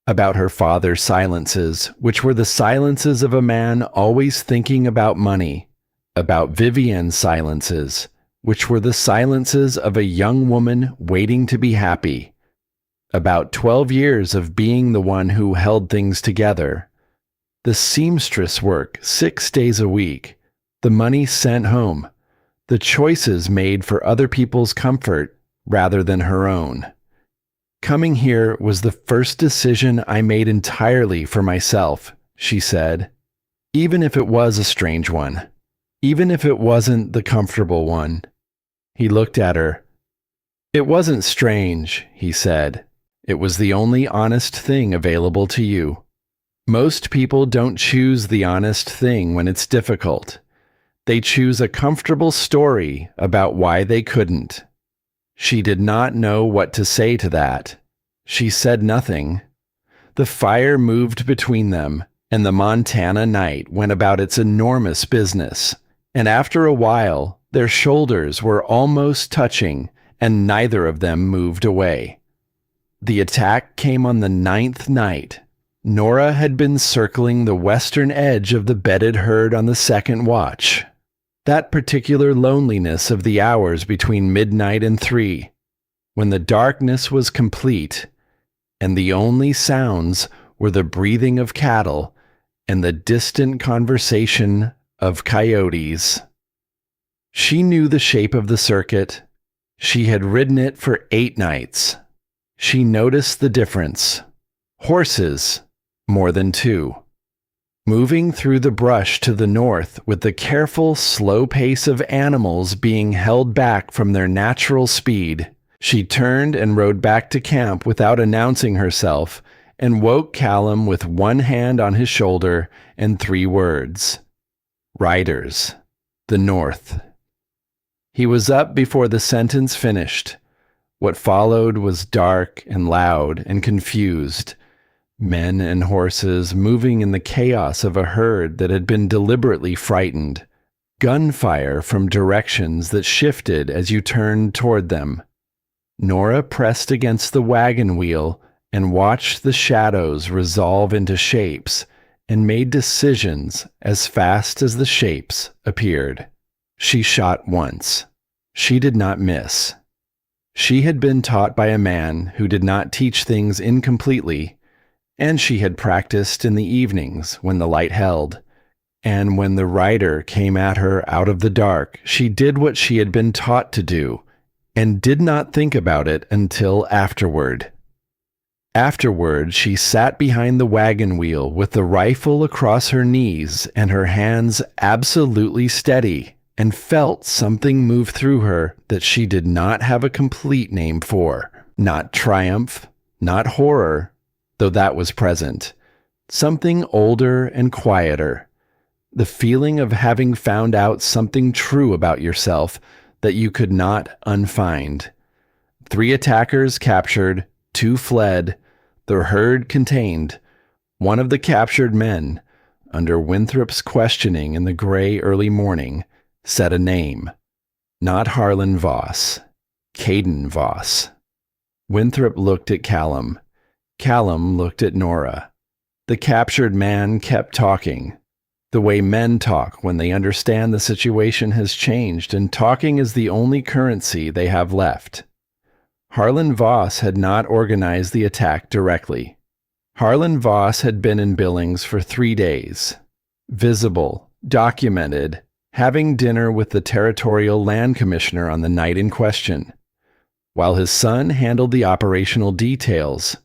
about her father's silences, which were the silences of a man always thinking about money, about Vivian's silences, which were the silences of a young woman waiting to be happy, about 12 years of being the one who held things together, the seamstress work 6 days a week, the money sent home, the choices made for other people's comfort rather than her own. Coming here was the first decision I made entirely for myself, she said, even if it was a strange one, even if it wasn't the comfortable one. He looked at her. It wasn't strange, he said. It was the only honest thing available to you. Most people don't choose the honest thing when it's difficult. They choose a comfortable story about why they couldn't. She did not know what to say to that. She said nothing. The fire moved between them, and the Montana night went about its enormous business. And after a while, their shoulders were almost touching, and neither of them moved away. The attack came on the 9th night. Nora had been circling the western edge of the bedded herd on the second watch. That particular loneliness of the hours between midnight and 3, when the darkness was complete, and the only sounds were the breathing of cattle and the distant conversation of coyotes. She knew the shape of the circuit. She had ridden it for 8 nights. She noticed the difference. Horses, more than 2. Moving through the brush to the north with the careful, slow pace of animals being held back from their natural speed, she turned and rode back to camp without announcing herself and woke Callum with one hand on his shoulder and 3 words. Riders. The North. He was up before the sentence finished. What followed was dark and loud and confused. Men and horses moving in the chaos of a herd that had been deliberately frightened. Gunfire from directions that shifted as you turned toward them. Nora pressed against the wagon wheel and watched the shadows resolve into shapes and made decisions as fast as the shapes appeared. She shot once. She did not miss. She had been taught by a man who did not teach things incompletely, and she had practiced in the evenings when the light held. And when the rider came at her out of the dark, she did what she had been taught to do, and did not think about it until afterward. Afterward, she sat behind the wagon wheel with the rifle across her knees and her hands absolutely steady, and felt something move through her that she did not have a complete name for. Not triumph, not horror, though that was present. Something older and quieter. The feeling of having found out something true about yourself that you could not unfind. 3 attackers captured, 2 fled, the herd contained. One of the captured men, under Winthrop's questioning in the gray early morning, said a name. Not Harlon Voss. Caden Voss. Winthrop looked at Callum. Callum looked at Nora. The captured man kept talking. The way men talk when they understand the situation has changed, and talking is the only currency they have left. Harlon Voss had not organized the attack directly. Harlon Voss had been in Billings for 3 days. Visible, documented, having dinner with the territorial land commissioner on the night in question, while his son handled the operational details.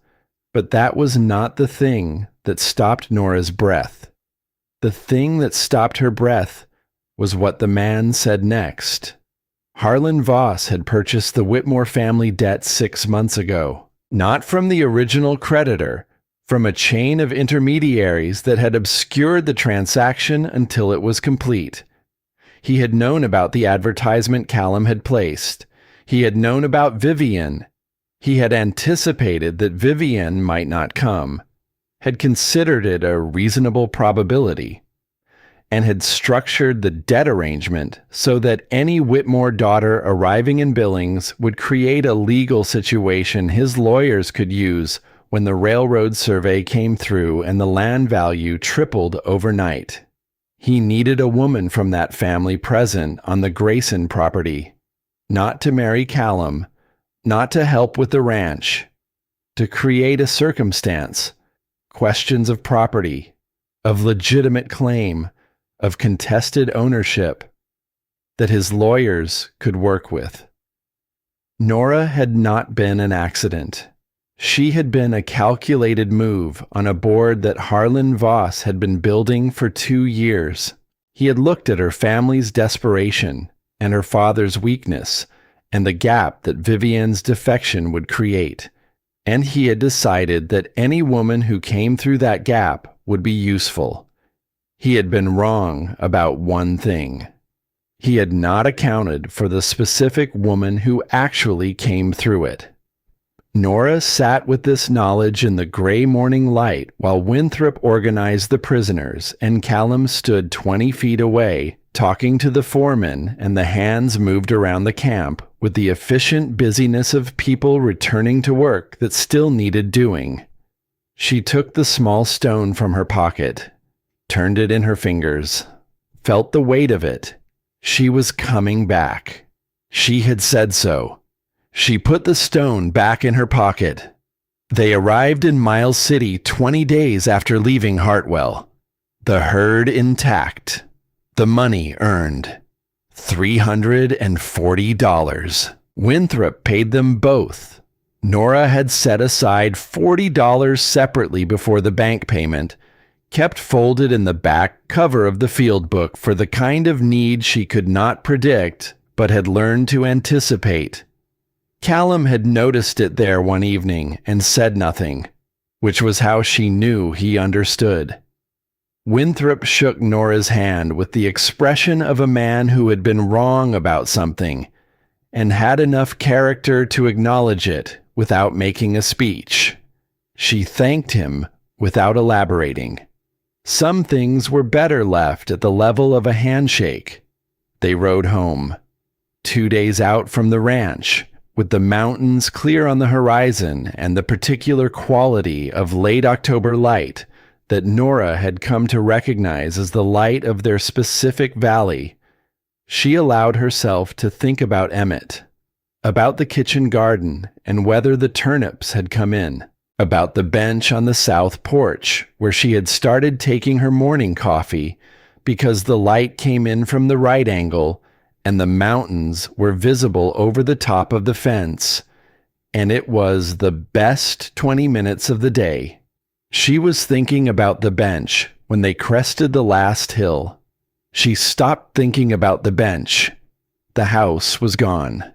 But that was not the thing that stopped Nora's breath. The thing that stopped her breath was what the man said next. Harlon Voss had purchased the Whitmore family debt 6 months ago, not from the original creditor, from a chain of intermediaries that had obscured the transaction until it was complete. He had known about the advertisement Callum had placed. He had known about Vivian. He had anticipated that Vivian might not come, had considered it a reasonable probability, and had structured the debt arrangement so that any Whitmore daughter arriving in Billings would create a legal situation his lawyers could use when the railroad survey came through and the land value tripled overnight. He needed a woman from that family present on the Grayson property, not to marry Callum, not to help with the ranch, to create a circumstance, questions of property, of legitimate claim, of contested ownership, that his lawyers could work with. Nora had not been an accident. She had been a calculated move on a board that Harlon Voss had been building for 2 years. He had looked at her family's desperation and her father's weakness and the gap that Vivian's defection would create, and he had decided that any woman who came through that gap would be useful. He had been wrong about one thing. He had not accounted for the specific woman who actually came through it. Nora sat with this knowledge in the gray morning light while Winthrop organized the prisoners and Callum stood 20 feet away, talking to the foreman, and the hands moved around the camp with the efficient busyness of people returning to work that still needed doing. She took the small stone from her pocket, turned it in her fingers, felt the weight of it. She was coming back. She had said so. She put the stone back in her pocket. They arrived in Miles City 20 days after leaving Hartwell. The herd intact. The money earned. $340. Winthrop paid them both. Nora had set aside $40 separately before the bank payment, kept folded in the back cover of the field book for the kind of need she could not predict but had learned to anticipate. Callum had noticed it there one evening and said nothing, which was how she knew he understood. Winthrop shook Nora's hand with the expression of a man who had been wrong about something and had enough character to acknowledge it without making a speech. She thanked him without elaborating. Some things were better left at the level of a handshake. They rode home. 2 days out from the ranch, with the mountains clear on the horizon and the particular quality of late October light that Nora had come to recognize as the light of their specific valley, she allowed herself to think about Emmett, about the kitchen garden and whether the turnips had come in, about the bench on the south porch where she had started taking her morning coffee because the light came in from the right angle and the mountains were visible over the top of the fence, and it was the best 20 minutes of the day. She was thinking about the bench when they crested the last hill. She stopped thinking about the bench. The house was gone.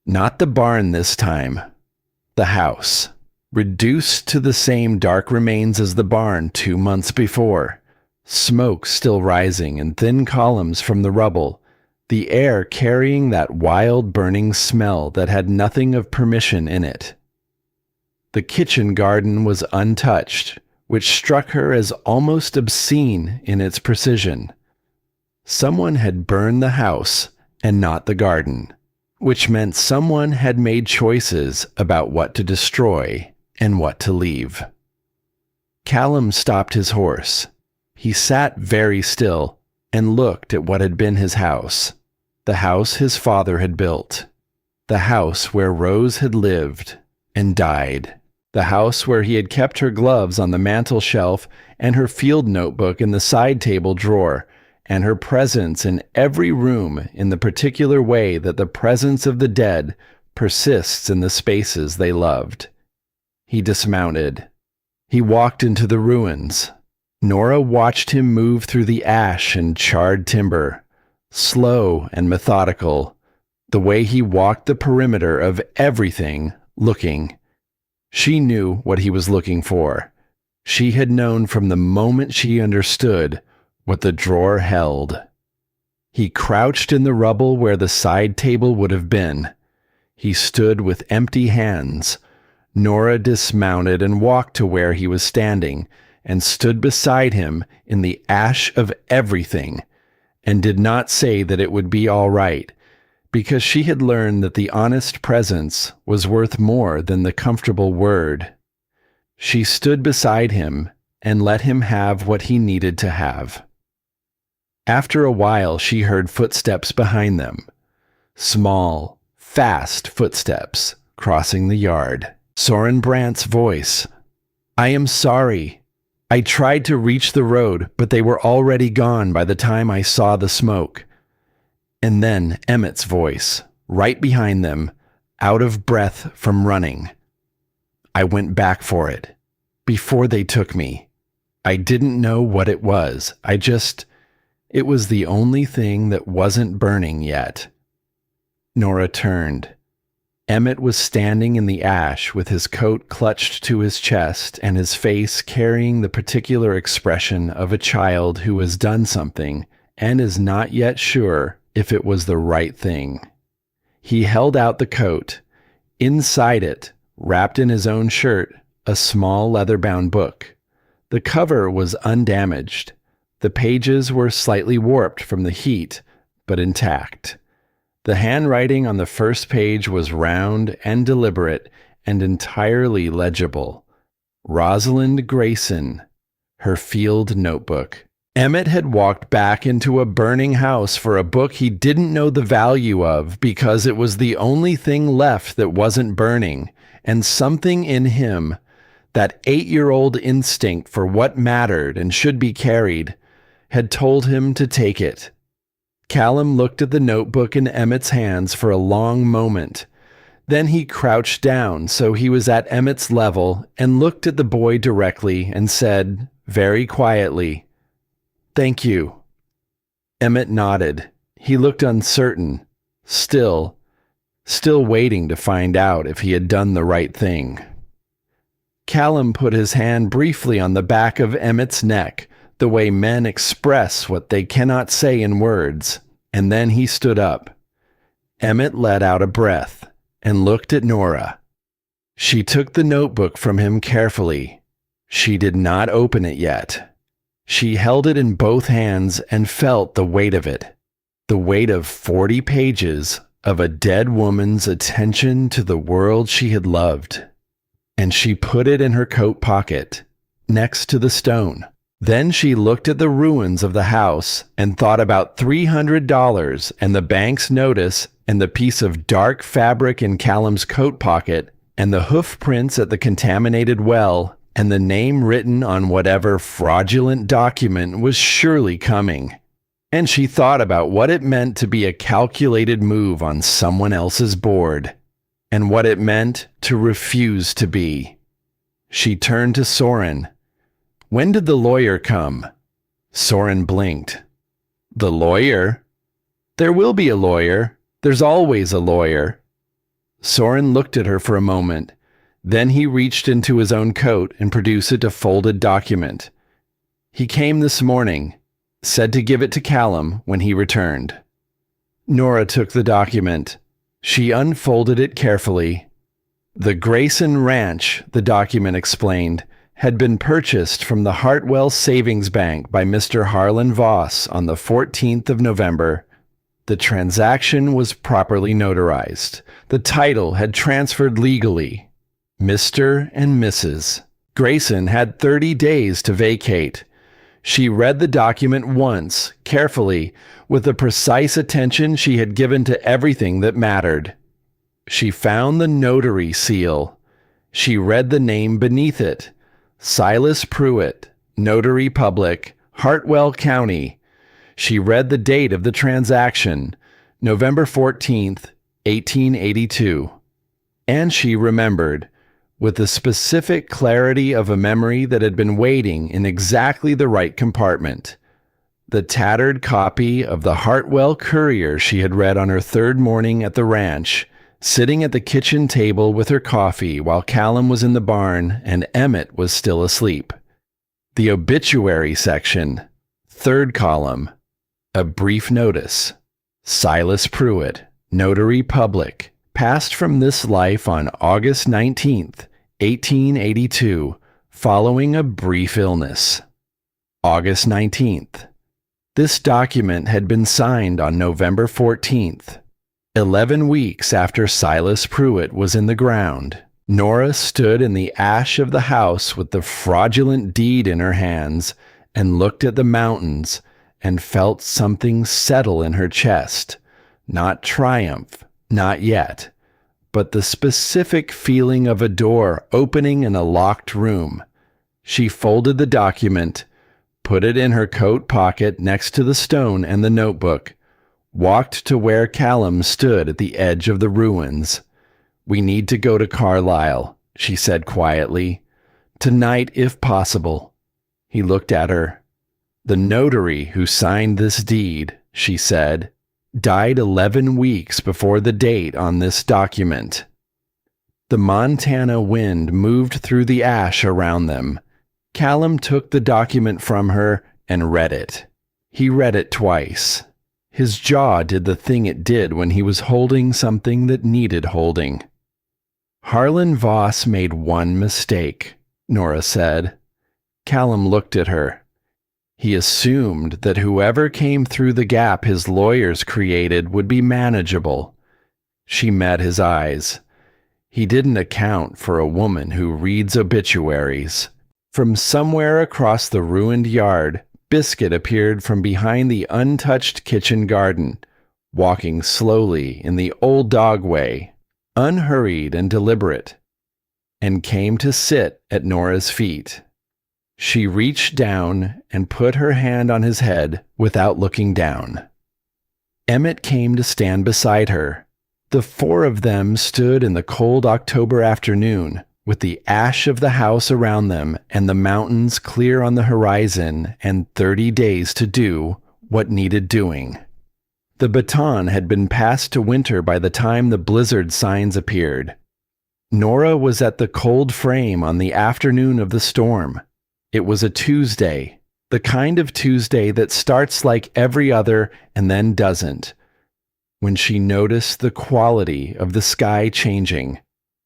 Not the barn this time. The house, reduced to the same dark remains as the barn 2 months before, smoke still rising in thin columns from the rubble, the air carrying that wild burning smell that had nothing of permission in it. The kitchen garden was untouched, which struck her as almost obscene in its precision. Someone had burned the house and not the garden, which meant someone had made choices about what to destroy and what to leave. Callum stopped his horse. He sat very still and looked at what had been his house. The house his father had built. The house where Rose had lived and died. The house where he had kept her gloves on the mantel shelf and her field notebook in the side table drawer, and her presence in every room in the particular way that the presence of the dead persists in the spaces they loved. He dismounted. He walked into the ruins. Nora watched him move through the ash and charred timber, slow and methodical, the way he walked the perimeter of everything, looking. She knew what he was looking for. She had known from the moment she understood what the drawer held. He crouched in the rubble where the side table would have been. He stood with empty hands. Nora dismounted and walked to where he was standing and stood beside him in the ash of everything, and did not say that it would be all right, because she had learned that the honest presence was worth more than the comfortable word. She stood beside him and let him have what he needed to have. After a while, she heard footsteps behind them. Small, fast footsteps crossing the yard. Soren Brandt's voice. "I am sorry. I tried to reach the road, but they were already gone by the time I saw the smoke." And then Emmett's voice, right behind them, out of breath from running. "I went back for it. Before they took me. I didn't know what it was. It was the only thing that wasn't burning yet." Nora turned. Emmett was standing in the ash with his coat clutched to his chest and his face carrying the particular expression of a child who has done something and is not yet sure if it was the right thing. He held out the coat. Inside it, wrapped in his own shirt, a small leather-bound book. The cover was undamaged. The pages were slightly warped from the heat, but intact. The handwriting on the first page was round and deliberate and entirely legible. Rosalind Grayson, her field notebook. Emmett had walked back into a burning house for a book he didn't know the value of because it was the only thing left that wasn't burning, and something in him, that 8-year-old instinct for what mattered and should be carried, had told him to take it. Callum looked at the notebook in Emmett's hands for a long moment. Then he crouched down so he was at Emmett's level and looked at the boy directly and said, very quietly, "Thank you." Emmett nodded. He looked uncertain, still waiting to find out if he had done the right thing. Callum put his hand briefly on the back of Emmett's neck, the way men express what they cannot say in words, and then he stood up. Emmett let out a breath and looked at Nora. She took the notebook from him carefully. She did not open it yet. She held it in both hands and felt the weight of it, the weight of 40 pages of a dead woman's attention to the world she had loved. And she put it in her coat pocket, next to the stone. Then she looked at the ruins of the house and thought about $300 and the bank's notice and the piece of dark fabric in Callum's coat pocket and the hoof prints at the contaminated well and the name written on whatever fraudulent document was surely coming. And she thought about what it meant to be a calculated move on someone else's board, and what it meant to refuse to be. She turned to Soren. "When did the lawyer come?" Soren blinked. "The lawyer? There will be a lawyer. There's always a lawyer." Soren looked at her for a moment. Then he reached into his own coat and produced a folded document. "He came this morning, said to give it to Callum when he returned." Nora took the document. She unfolded it carefully. The Grayson Ranch, the document explained, had been purchased from the Hartwell Savings Bank by Mr. Harlon Voss on the 14th of November. The transaction was properly notarized. The title had transferred legally. Mr. and Mrs. Grayson had 30 days to vacate. She read the document once, carefully, with the precise attention she had given to everything that mattered. She found the notary seal. She read the name beneath it. Silas Pruitt, Notary Public, Hartwell County. She read the date of the transaction, November 14th, 1882. And she remembered, with the specific clarity of a memory that had been waiting in exactly the right compartment, the tattered copy of the Hartwell Courier she had read on her third morning at the ranch, sitting at the kitchen table with her coffee while Callum was in the barn and Emmett was still asleep. The obituary section, third column, a brief notice. Silas Pruitt, Notary Public, passed from this life on August 19th, 1882, following a brief illness. August 19th. This document had been signed on November 14th. 11 weeks after Silas Pruitt was in the ground, Nora stood in the ash of the house with the fraudulent deed in her hands and looked at the mountains and felt something settle in her chest. Not triumph, not yet, but the specific feeling of a door opening in a locked room. She folded the document, put it in her coat pocket next to the stone and the notebook, walked to where Callum stood at the edge of the ruins. "We need to go to Carlisle," she said quietly. "Tonight, if possible." He looked at her. "The notary who signed this deed," she said, "died 11 weeks before the date on this document." The Montana wind moved through the ash around them. Callum took the document from her and read it. He read it twice. His jaw did the thing it did when he was holding something that needed holding. "Harlon Voss made one mistake," Nora said. Callum looked at her. He assumed that whoever came through the gap his lawyers created would be manageable. She met his eyes. He didn't account for a woman who reads obituaries. From somewhere across the ruined yard, Biscuit appeared from behind the untouched kitchen garden, walking slowly in the old dog way, unhurried and deliberate, and came to sit at Nora's feet. She reached down and put her hand on his head without looking down. Emmett came to stand beside her. The four of them stood in the cold October afternoon, with the ash of the house around them and the mountains clear on the horizon and 30 days to do what needed doing. The baton had been passed to Winter by the time the blizzard signs appeared. Nora was at the cold frame on the afternoon of the storm. It was a Tuesday, the kind of Tuesday that starts like every other and then doesn't, when she noticed the quality of the sky changing.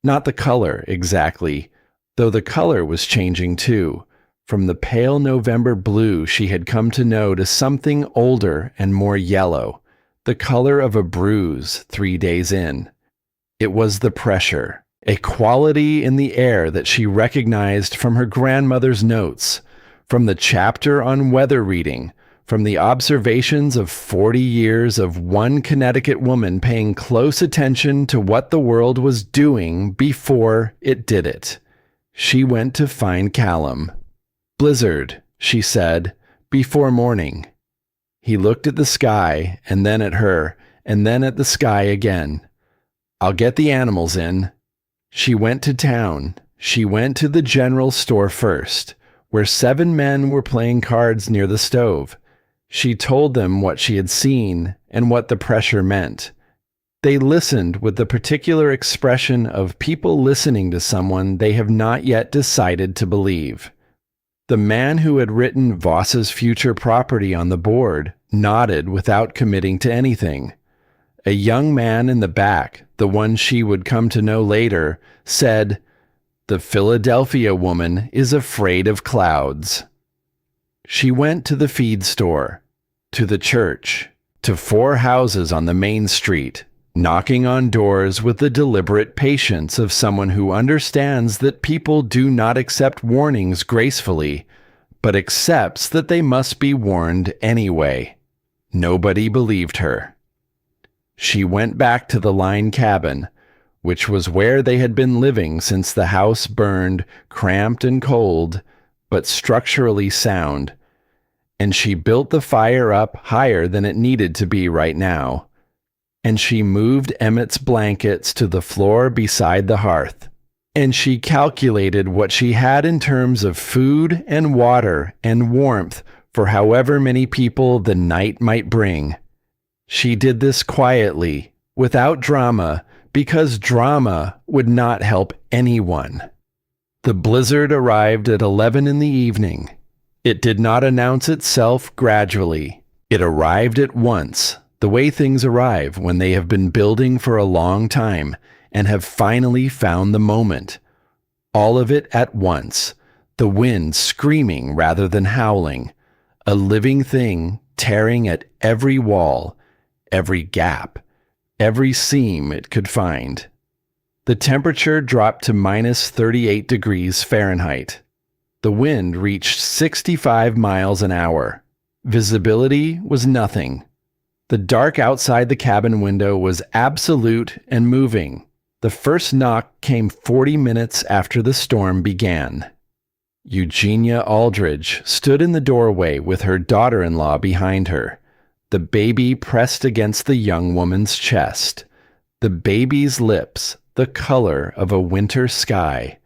Not the color, exactly, though the color was changing too, from the pale November blue she had come to know to something older and more yellow, the color of a bruise 3 days in. It was the pressure, a quality in the air that she recognized from her grandmother's notes, from the chapter on weather reading, from the observations of 40 years of one Connecticut woman paying close attention to what the world was doing before it did it. She went to find Callum. "Blizzard," she said, "before morning." He looked at the sky, and then at her, and then at the sky again. "I'll get the animals in." She went to town. She went to the general store first, where 7 men were playing cards near the stove. She told them what she had seen and what the pressure meant. They listened with the particular expression of people listening to someone they have not yet decided to believe. The man who had written Voss's future property on the board nodded without committing to anything. A young man in the back, the one she would come to know later, said, "The Philadelphia woman is afraid of clouds." She went to the feed store, to the church, to 4 houses on the main street, knocking on doors with the deliberate patience of someone who understands that people do not accept warnings gracefully, but accepts that they must be warned anyway. Nobody believed her. She went back to the line cabin, which was where they had been living since the house burned, cramped and cold, but structurally sound. And she built the fire up higher than it needed to be right now. And she moved Emmett's blankets to the floor beside the hearth. And she calculated what she had in terms of food and water and warmth for however many people the night might bring. She did this quietly, without drama, because drama would not help anyone. The blizzard arrived at 11 in the evening. It did not announce itself gradually. It arrived at once, the way things arrive when they have been building for a long time and have finally found the moment. All of it at once, the wind screaming rather than howling, a living thing tearing at every wall, every gap, every seam it could find. The temperature dropped to minus 38 degrees Fahrenheit. The wind reached 65 miles an hour. Visibility was nothing. The dark outside the cabin window was absolute and moving. The first knock came 40 minutes after the storm began. Eugenia Aldridge stood in the doorway with her daughter-in-law behind her, the baby pressed against the young woman's chest, the baby's lips the color of a winter sky.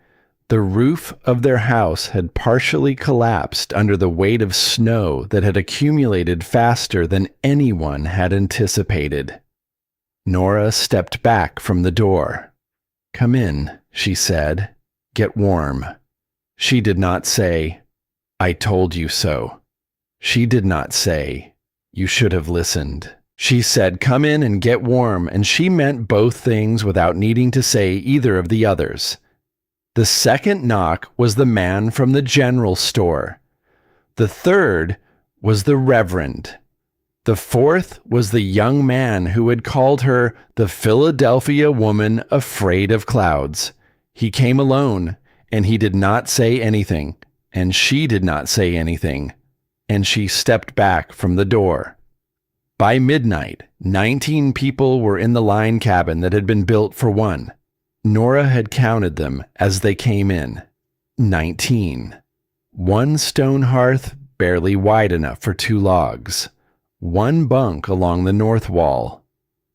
The roof of their house had partially collapsed under the weight of snow that had accumulated faster than anyone had anticipated. Nora stepped back from the door. "Come in," she said. "Get warm." She did not say, "I told you so." She did not say, "You should have listened." She said, "Come in and get warm," and she meant both things without needing to say either of the others. The second knock was the man from the general store. The third was the Reverend. The fourth was the young man who had called her the Philadelphia woman afraid of clouds. He came alone, and he did not say anything, and she did not say anything, and she stepped back from the door. By midnight, 19 people were in the line cabin that had been built for one. Nora had counted them as they came in. 19. One stone hearth barely wide enough for 2 logs. One bunk along the north wall.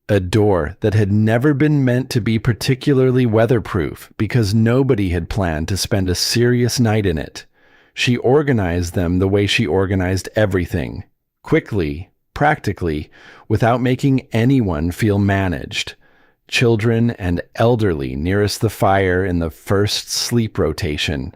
A door that had never been meant to be particularly weatherproof because nobody had planned to spend a serious night in it. She organized them the way she organized everything. Quickly, practically, without making anyone feel managed. Children and elderly nearest the fire in the first sleep rotation.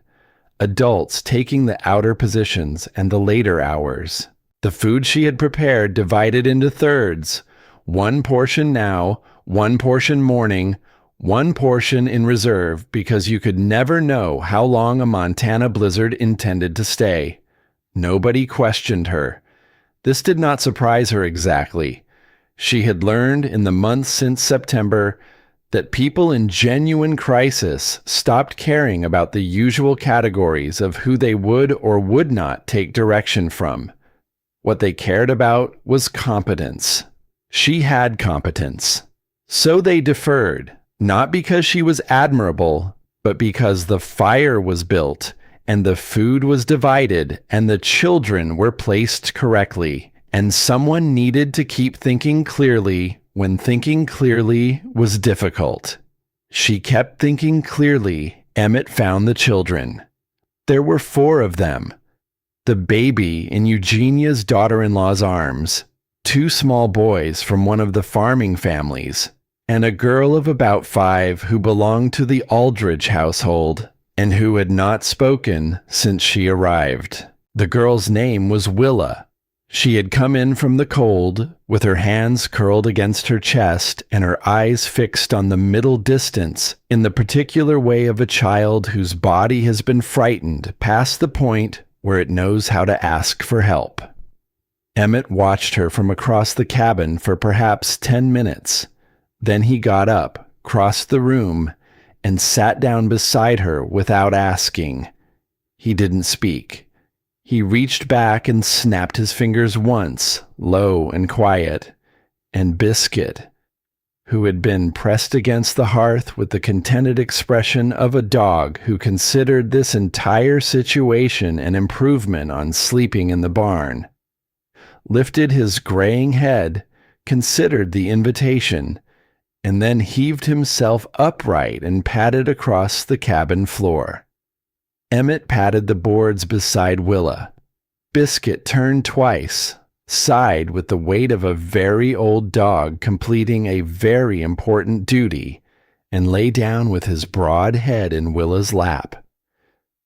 Adults taking the outer positions and the later hours. The food she had prepared divided into thirds. 1 portion now, 1 portion morning, 1 portion in reserve because you could never know how long a Montana blizzard intended to stay. Nobody questioned her. This did not surprise her exactly. She had learned in the months since September that people in genuine crisis stopped caring about the usual categories of who they would or would not take direction from. What they cared about was competence. She had competence. So they deferred, not because she was admirable, but because the fire was built, and the food was divided, and the children were placed correctly, and someone needed to keep thinking clearly when thinking clearly was difficult. She kept thinking clearly. Emmett found the children. There were 4 of them. The baby in Eugenia's daughter-in-law's arms, 2 small boys from one of the farming families, and a girl of about 5 who belonged to the Aldridge household and who had not spoken since she arrived. The girl's name was Willa. She had come in from the cold, with her hands curled against her chest and her eyes fixed on the middle distance in the particular way of a child whose body has been frightened past the point where it knows how to ask for help. Emmett watched her from across the cabin for perhaps 10 minutes. Then he got up, crossed the room, and sat down beside her without asking. He didn't speak. He reached back and snapped his fingers once, low and quiet. And Biscuit. who had been pressed against the hearth with the contented expression of a dog who considered this entire situation an improvement on sleeping in the barn, lifted his graying head, considered the invitation, and then heaved himself upright and padded across the cabin floor. Emmett patted the boards beside Willa. Biscuit turned twice, sighed with the weight of a very old dog completing a very important duty, and lay down with his broad head in Willa's lap.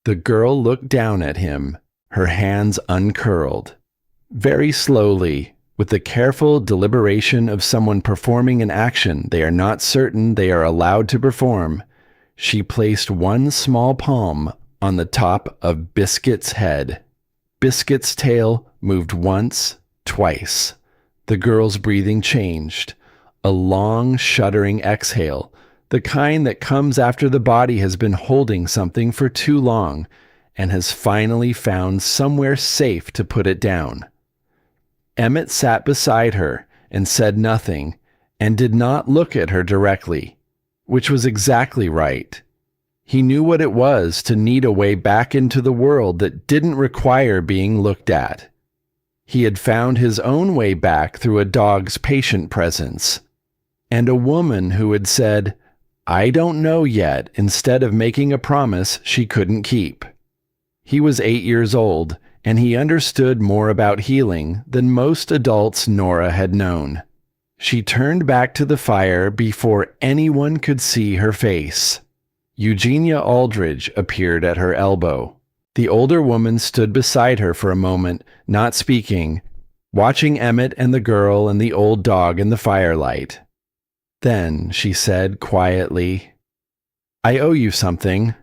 The girl looked down at him, her hands uncurled. Very slowly, with the careful deliberation of someone performing an action they are not certain they are allowed to perform, she placed one small palm on the top of Biscuit's head. Biscuit's tail moved once, twice. The girl's breathing changed. A long, shuddering exhale, the kind that comes after the body has been holding something for too long and has finally found somewhere safe to put it down. Emmett sat beside her and said nothing and did not look at her directly, which was exactly right. He knew what it was to need a way back into the world that didn't require being looked at. He had found his own way back through a dog's patient presence, and a woman who had said, "I don't know yet," instead of making a promise she couldn't keep. He was 8 years old, and he understood more about healing than most adults Nora had known. She turned back to the fire before anyone could see her face. Eugenia Aldridge appeared at her elbow. The older woman stood beside her for a moment, not speaking, watching Emmett and the girl and the old dog in the firelight. Then she said quietly, "I owe you something."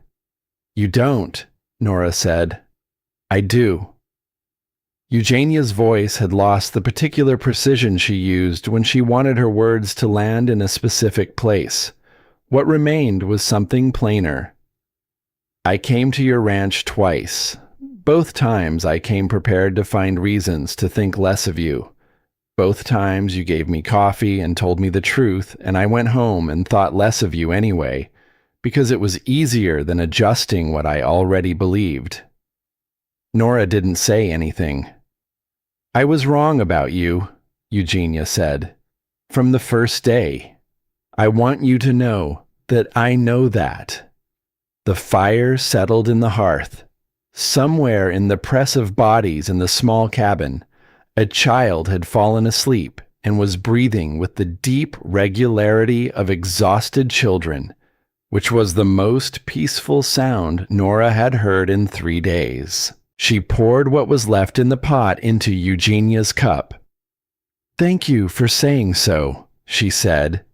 "You don't," Nora said. "I do." Eugenia's voice had lost the particular precision she used when she wanted her words to land in a specific place. What remained was something plainer. "I came to your ranch twice. Both times I came prepared to find reasons to think less of you. Both times you gave me coffee and told me the truth, and I went home and thought less of you anyway, because it was easier than adjusting what I already believed." Nora didn't say anything. "I was wrong about you," Eugenia said, "from the first day. I want you to know that I know that." The fire settled in the hearth. Somewhere in the press of bodies in the small cabin, a child had fallen asleep and was breathing with the deep regularity of exhausted children, which was the most peaceful sound Nora had heard in 3 days. She poured what was left in the pot into Eugenia's cup. "Thank you for saying so," she said.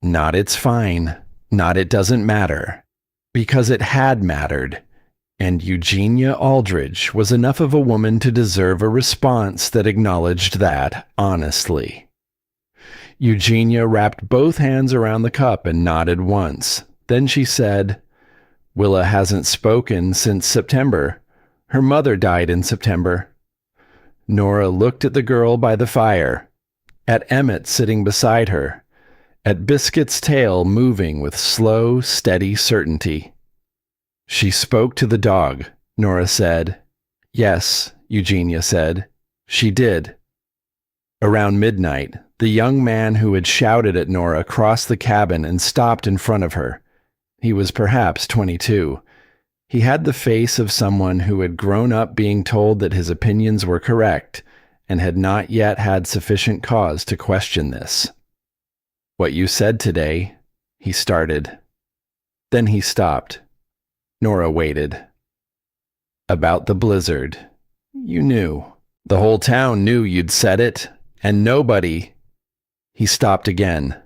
Not "it's fine," not "it doesn't matter," because it had mattered, and Eugenia Aldridge was enough of a woman to deserve a response that acknowledged that honestly. Eugenia wrapped both hands around the cup and nodded once. Then she said, "Willa hasn't spoken since September. Her mother died in September." Nora looked at the girl by the fire, at Emmett sitting beside her, at Biscuit's tail moving with slow, steady certainty. "She spoke to the dog," Nora said. "Yes," Eugenia said. "She did." Around midnight, the young man who had shouted at Nora crossed the cabin and stopped in front of her. He was perhaps 22. He had the face of someone who had grown up being told that his opinions were correct and had not yet had sufficient cause to question this. "What you said today," he started. Then he stopped. Nora waited. "About the blizzard. You knew. The whole town knew you'd said it, and nobody—" He stopped again.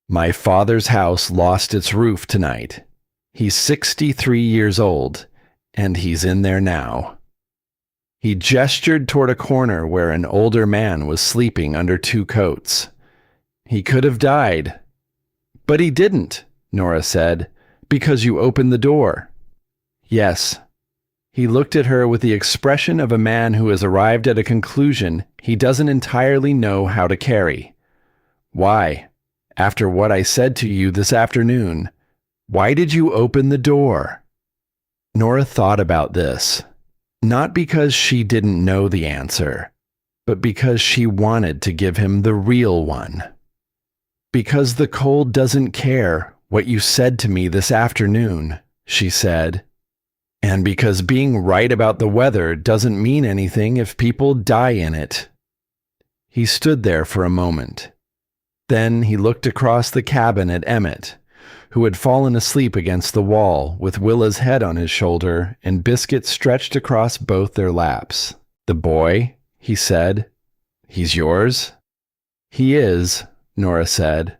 "My father's house lost its roof tonight. He's 63 years old, and he's in there now." He gestured toward a corner where an older man was sleeping under 2 coats. "He could have died." "But he didn't," Nora said, "because you opened the door." "Yes." He looked at her with the expression of a man who has arrived at a conclusion he doesn't entirely know how to carry. "Why?" After what I said to you this afternoon, why did you open the door?" Nora thought about this, not because she didn't know the answer, but because she wanted to give him the real one. "Because the cold doesn't care what you said to me this afternoon," she said. "And because being right about the weather doesn't mean anything if people die in it." He stood there for a moment. Then he looked across the cabin at Emmett, who had fallen asleep against the wall with Willa's head on his shoulder and biscuits stretched across both their laps. "The boy?" he said. "He's yours?" "He is," Nora said.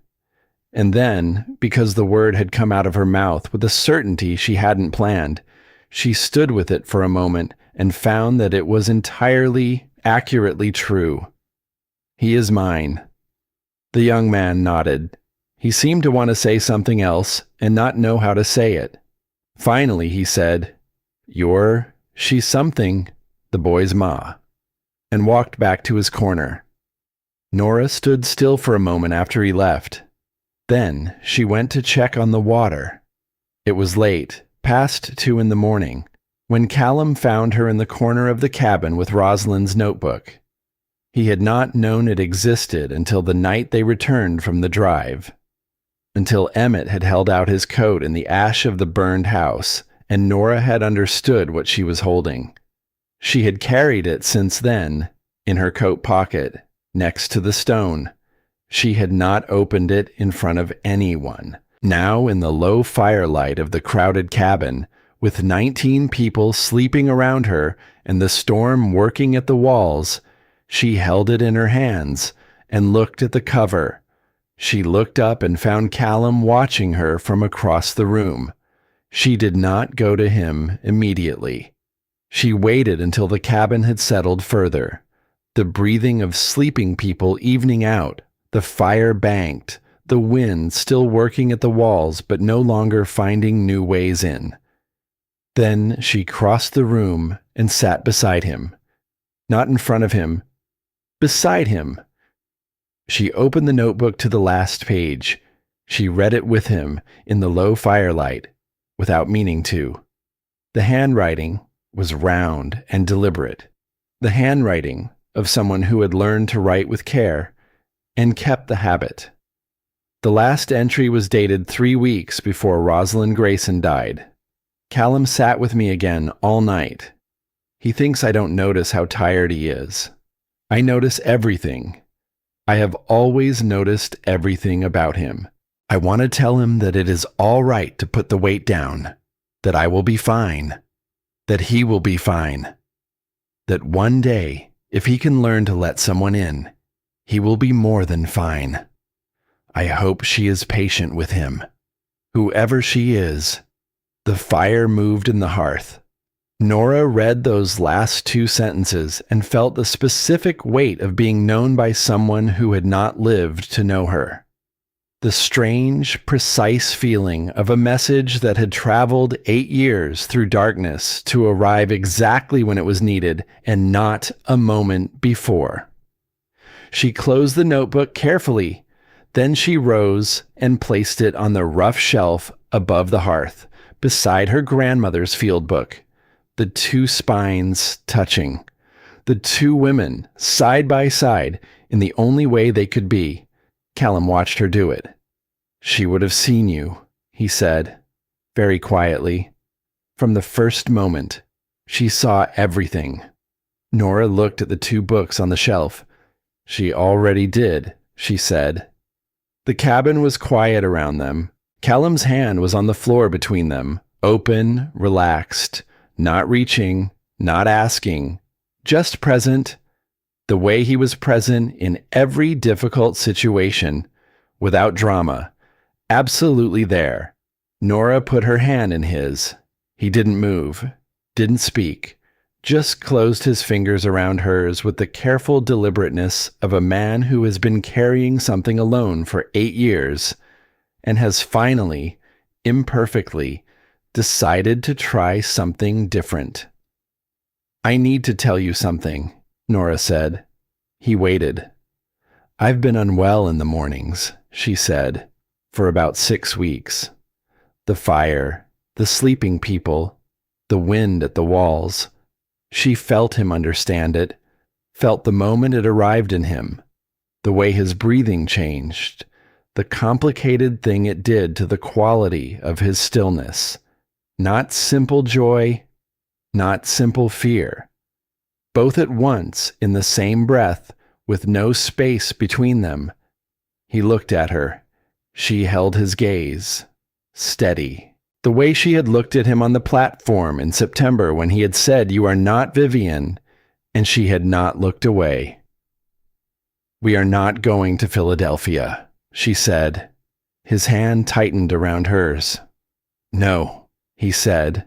And then, because the word had come out of her mouth with a certainty she hadn't planned, she stood with it for a moment and found that it was entirely, accurately true. "He is mine." The young man nodded. He seemed to want to say something else and not know how to say it. Finally, he said, "She's something, the boy's ma," and walked back to his corner. Nora stood still for a moment after he left. Then she went to check on the water. It was late, past 2 in the morning, when Callum found her in the corner of the cabin with Rosalind's notebook. He had not known it existed until the night they returned from the drive. Until Emmett had held out his coat in the ash of the burned house, and Nora had understood what she was holding. She had carried it since then, in her coat pocket, next to the stone. She had not opened it in front of anyone. Now, in the low firelight of the crowded cabin, with 19 people sleeping around her and the storm working at the walls, she held it in her hands and looked at the cover. She looked up and found Callum watching her from across the room. She did not go to him immediately. She waited until the cabin had settled further. The breathing of sleeping people evening out, the fire banked, the wind still working at the walls but no longer finding new ways in. Then she crossed the room and sat beside him. Not in front of him, beside him. She opened the notebook to the last page. She read it with him in the low firelight, without meaning to. The handwriting was round and deliberate. The handwriting of someone who had learned to write with care and kept the habit. The last entry was dated 3 weeks before Rosalind Grayson died. "Callum sat with me again all night. He thinks I don't notice how tired he is. I notice everything. I have always noticed everything about him. I want to tell him that it is all right to put the weight down, that I will be fine, that he will be fine, that one day, if he can learn to let someone in, he will be more than fine. I hope she is patient with him. Whoever she is." The fire moved in the hearth. Nora read those last 2 sentences and felt the specific weight of being known by someone who had not lived to know her. The strange, precise feeling of a message that had traveled 8 years through darkness to arrive exactly when it was needed and not a moment before. She closed the notebook carefully. Then she rose and placed it on the rough shelf above the hearth, beside her grandmother's field book. The 2 spines touching. The 2 women, side by side, in the only way they could be. Callum watched her do it. "She would have seen you," he said, very quietly. "From the first moment, she saw everything." Nora looked at the 2 books on the shelf. "She already did," she said. The cabin was quiet around them. Callum's hand was on the floor between them, open, relaxed, not reaching, not asking, just present, the way he was present in every difficult situation, without drama, absolutely there. Nora put her hand in his. He didn't move, didn't speak, just closed his fingers around hers with the careful deliberateness of a man who has been carrying something alone for 8 years and has finally, imperfectly, decided to try something different. "I need to tell you something," Nora said. He waited. "I've been unwell in the mornings," she said, for about 6 weeks. The fire, the sleeping people, the wind at the walls. She felt him understand it, felt the moment it arrived in him, the way his breathing changed, the complicated thing it did to the quality of his stillness. Not simple joy, not simple fear. Both at once, in the same breath, with no space between them. He looked at her. She held his gaze, steady. The way she had looked at him on the platform in September when he had said, "You are not Vivian," and she had not looked away. "We are not going to Philadelphia," she said. His hand tightened around hers. "No," he said,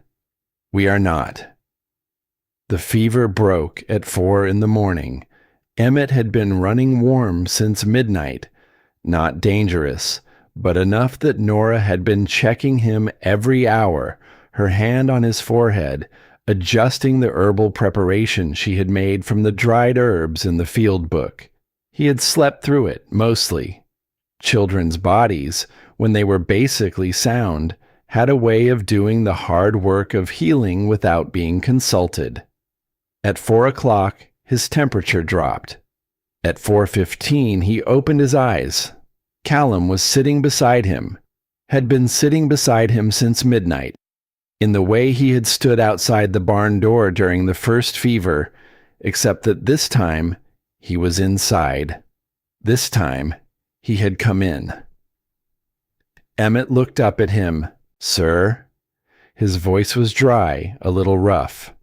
"we are not." The fever broke at 4 in the morning. Emmett had been running warm since midnight. Not dangerous, but enough that Nora had been checking him every hour, her hand on his forehead, adjusting the herbal preparation she had made from the dried herbs in the field book. He had slept through it, mostly. Children's bodies, when they were basically sound, had a way of doing the hard work of healing without being consulted. At 4 o'clock, his temperature dropped. At 4:15, he opened his eyes. Callum was sitting beside him, had been sitting beside him since midnight, in the way he had stood outside the barn door during the first fever, except that this time he was inside. This time he had come in. Emmett looked up at him. "Sir?" His voice was dry, a little rough.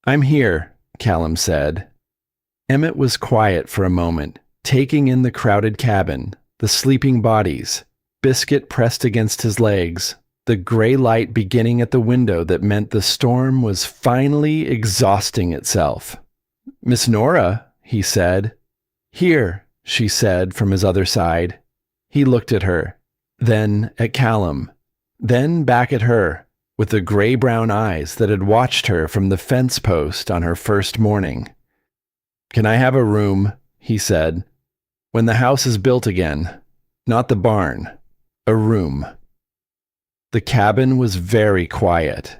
"I'm here," Callum said. Emmett was quiet for a moment, taking in the crowded cabin, the sleeping bodies, biscuit pressed against his legs, the gray light beginning at the window that meant the storm was finally exhausting itself. "Miss Nora," he said. "Here," she said from his other side. He looked at her, then at Callum, then back at her, with the gray-brown eyes that had watched her from the fence post on her first morning. "Can I have a room?" he said. "When the house is built again. Not the barn. A room." The cabin was very quiet.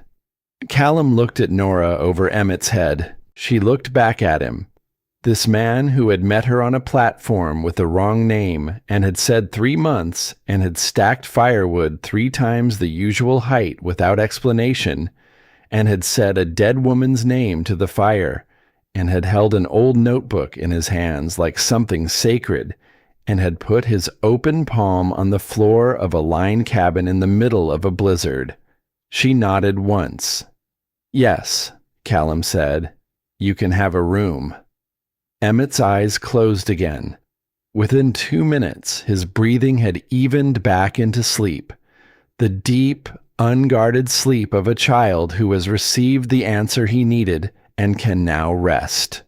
Callum looked at Nora over Emmett's head. She looked back at him. This man who had met her on a platform with the wrong name and had said 3 months and had stacked firewood 3 times the usual height without explanation and had said a dead woman's name to the fire and had held an old notebook in his hands like something sacred and had put his open palm on the floor of a line cabin in the middle of a blizzard. She nodded once. "Yes," Callum said, "you can have a room." Emmett's eyes closed again. Within 2 minutes, his breathing had evened back into sleep, the deep, unguarded sleep of a child who has received the answer he needed and can now rest.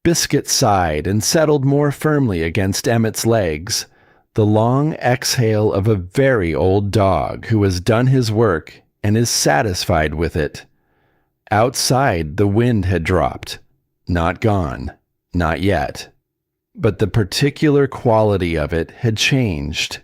Biscuit sighed and settled more firmly against Emmett's legs, the long exhale of a very old dog who has done his work and is satisfied with it. Outside, the wind had dropped, not gone. Not yet. But the particular quality of it had changed.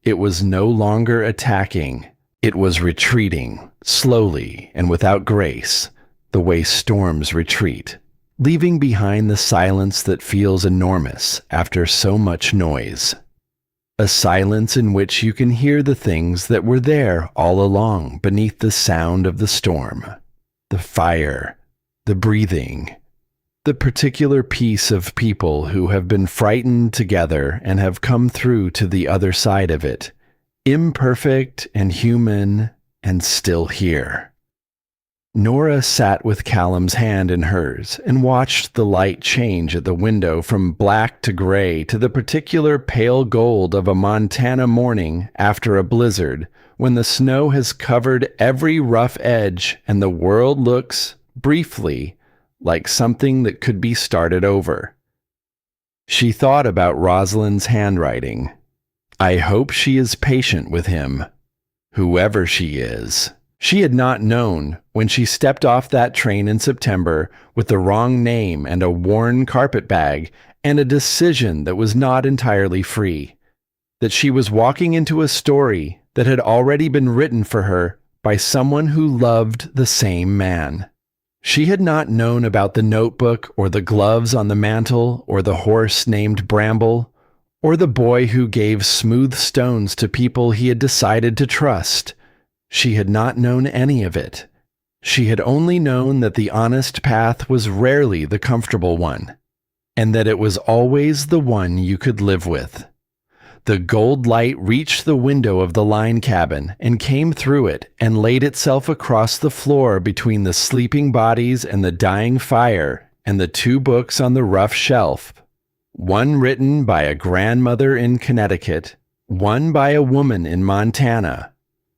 It was no longer attacking. It was retreating, slowly and without grace, the way storms retreat, leaving behind the silence that feels enormous after so much noise. A silence in which you can hear the things that were there all along beneath the sound of the storm. The fire, the breathing, the particular piece of people who have been frightened together and have come through to the other side of it, imperfect and human and still here. Nora sat with Callum's hand in hers and watched the light change at the window from black to gray to the particular pale gold of a Montana morning after a blizzard when the snow has covered every rough edge and the world looks, briefly, like something that could be started over. She thought about Rosalind's handwriting. I hope she is patient with him, whoever she is. She had not known, when she stepped off that train in September with the wrong name and a worn carpetbag and a decision that was not entirely free. that she was walking into a story that had already been written for her by someone who loved the same man. She had not known about the notebook or the gloves on the mantel or the horse named Bramble or the boy who gave smooth stones to people he had decided to trust. She had not known any of it. She had only known that the honest path was rarely the comfortable one, and that it was always the one you could live with. The gold light reached the window of the line cabin and came through it and laid itself across the floor between the sleeping bodies and the dying fire and the two books on the rough shelf, one written by a grandmother in Connecticut, one by a woman in Montana,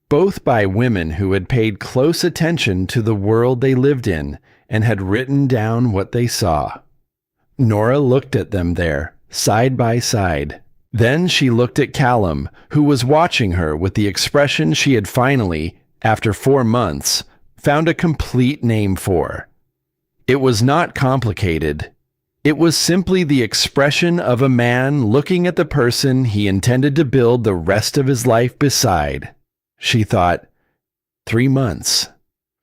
both by women who had paid close attention to the world they lived in and had written down what they saw. Nora looked at them there, side by side. Then she looked at Callum, who was watching her with the expression she had finally, after 4 months, found a complete name for. It was not complicated. It was simply the expression of a man looking at the person he intended to build the rest of his life beside. She thought, 3 months.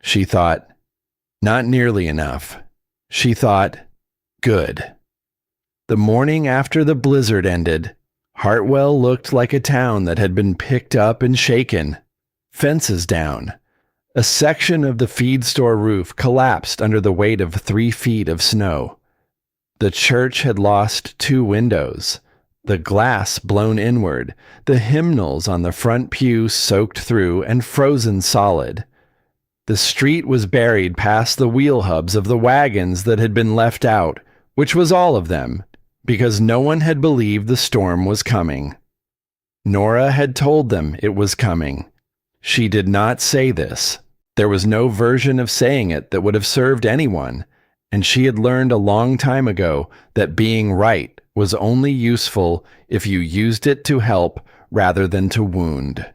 She thought, not nearly enough. She thought, good. The morning after the blizzard ended, Hartwell looked like a town that had been picked up and shaken. Fences down. A section of the feed store roof collapsed under the weight of 3 feet of snow. The church had lost 2 windows. The glass blown inward, the hymnals on the front pew soaked through and frozen solid. The street was buried past the wheel hubs of the wagons that had been left out, which was all of them, because no one had believed the storm was coming. Nora had told them it was coming. She did not say this. There was no version of saying it that would have served anyone, and she had learned a long time ago that being right was only useful if you used it to help rather than to wound.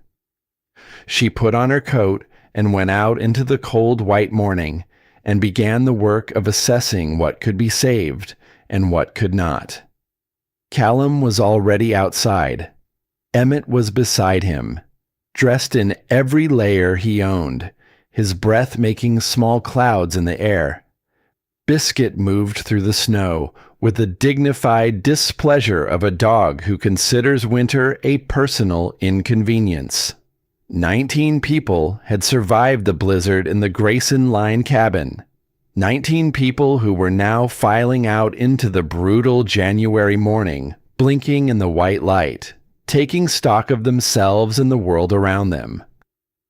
She put on her coat and went out into the cold white morning and began the work of assessing what could be saved and what could not. Callum was already outside. Emmett was beside him, dressed in every layer he owned, his breath making small clouds in the air. Biscuit moved through the snow with the dignified displeasure of a dog who considers winter a personal inconvenience. 19 people had survived the blizzard in the Grayson line cabin. 19 people who were now filing out into the brutal January morning, blinking in the white light, taking stock of themselves and the world around them.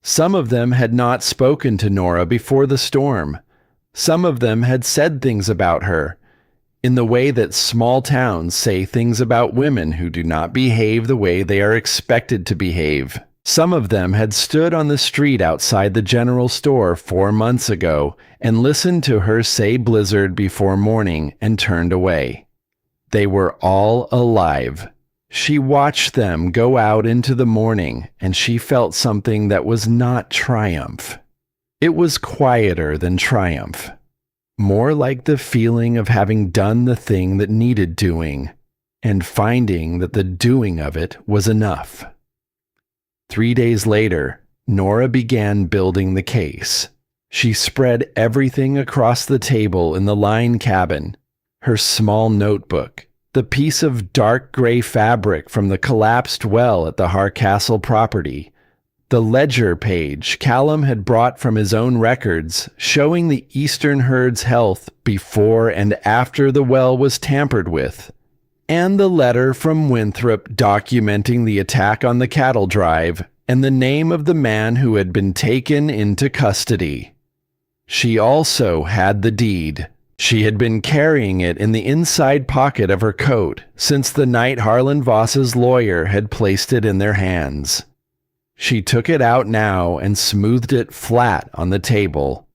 Some of them had not spoken to Nora before the storm. Some of them had said things about her, in the way that small towns say things about women who do not behave the way they are expected to behave. Some of them had stood on the street outside the general store 4 months ago and listened to her say blizzard before morning and turned away. They were all alive. She watched them go out into the morning, and she felt something that was not triumph. It was quieter than triumph. More like the feeling of having done the thing that needed doing, and finding that the doing of it was enough. 3 days later, Nora began building the case. She spread everything across the table in the line cabin, her small notebook, the piece of dark gray fabric from the collapsed well at the Harcastle property, the ledger page Callum had brought from his own records showing the eastern herd's health before and after the well was tampered with, and the letter from Winthrop documenting the attack on the cattle drive and the name of the man who had been taken into custody. She also had the deed. She had been carrying it in the inside pocket of her coat since the night Harlon Voss's lawyer had placed it in their hands. She took it out now and smoothed it flat on the table.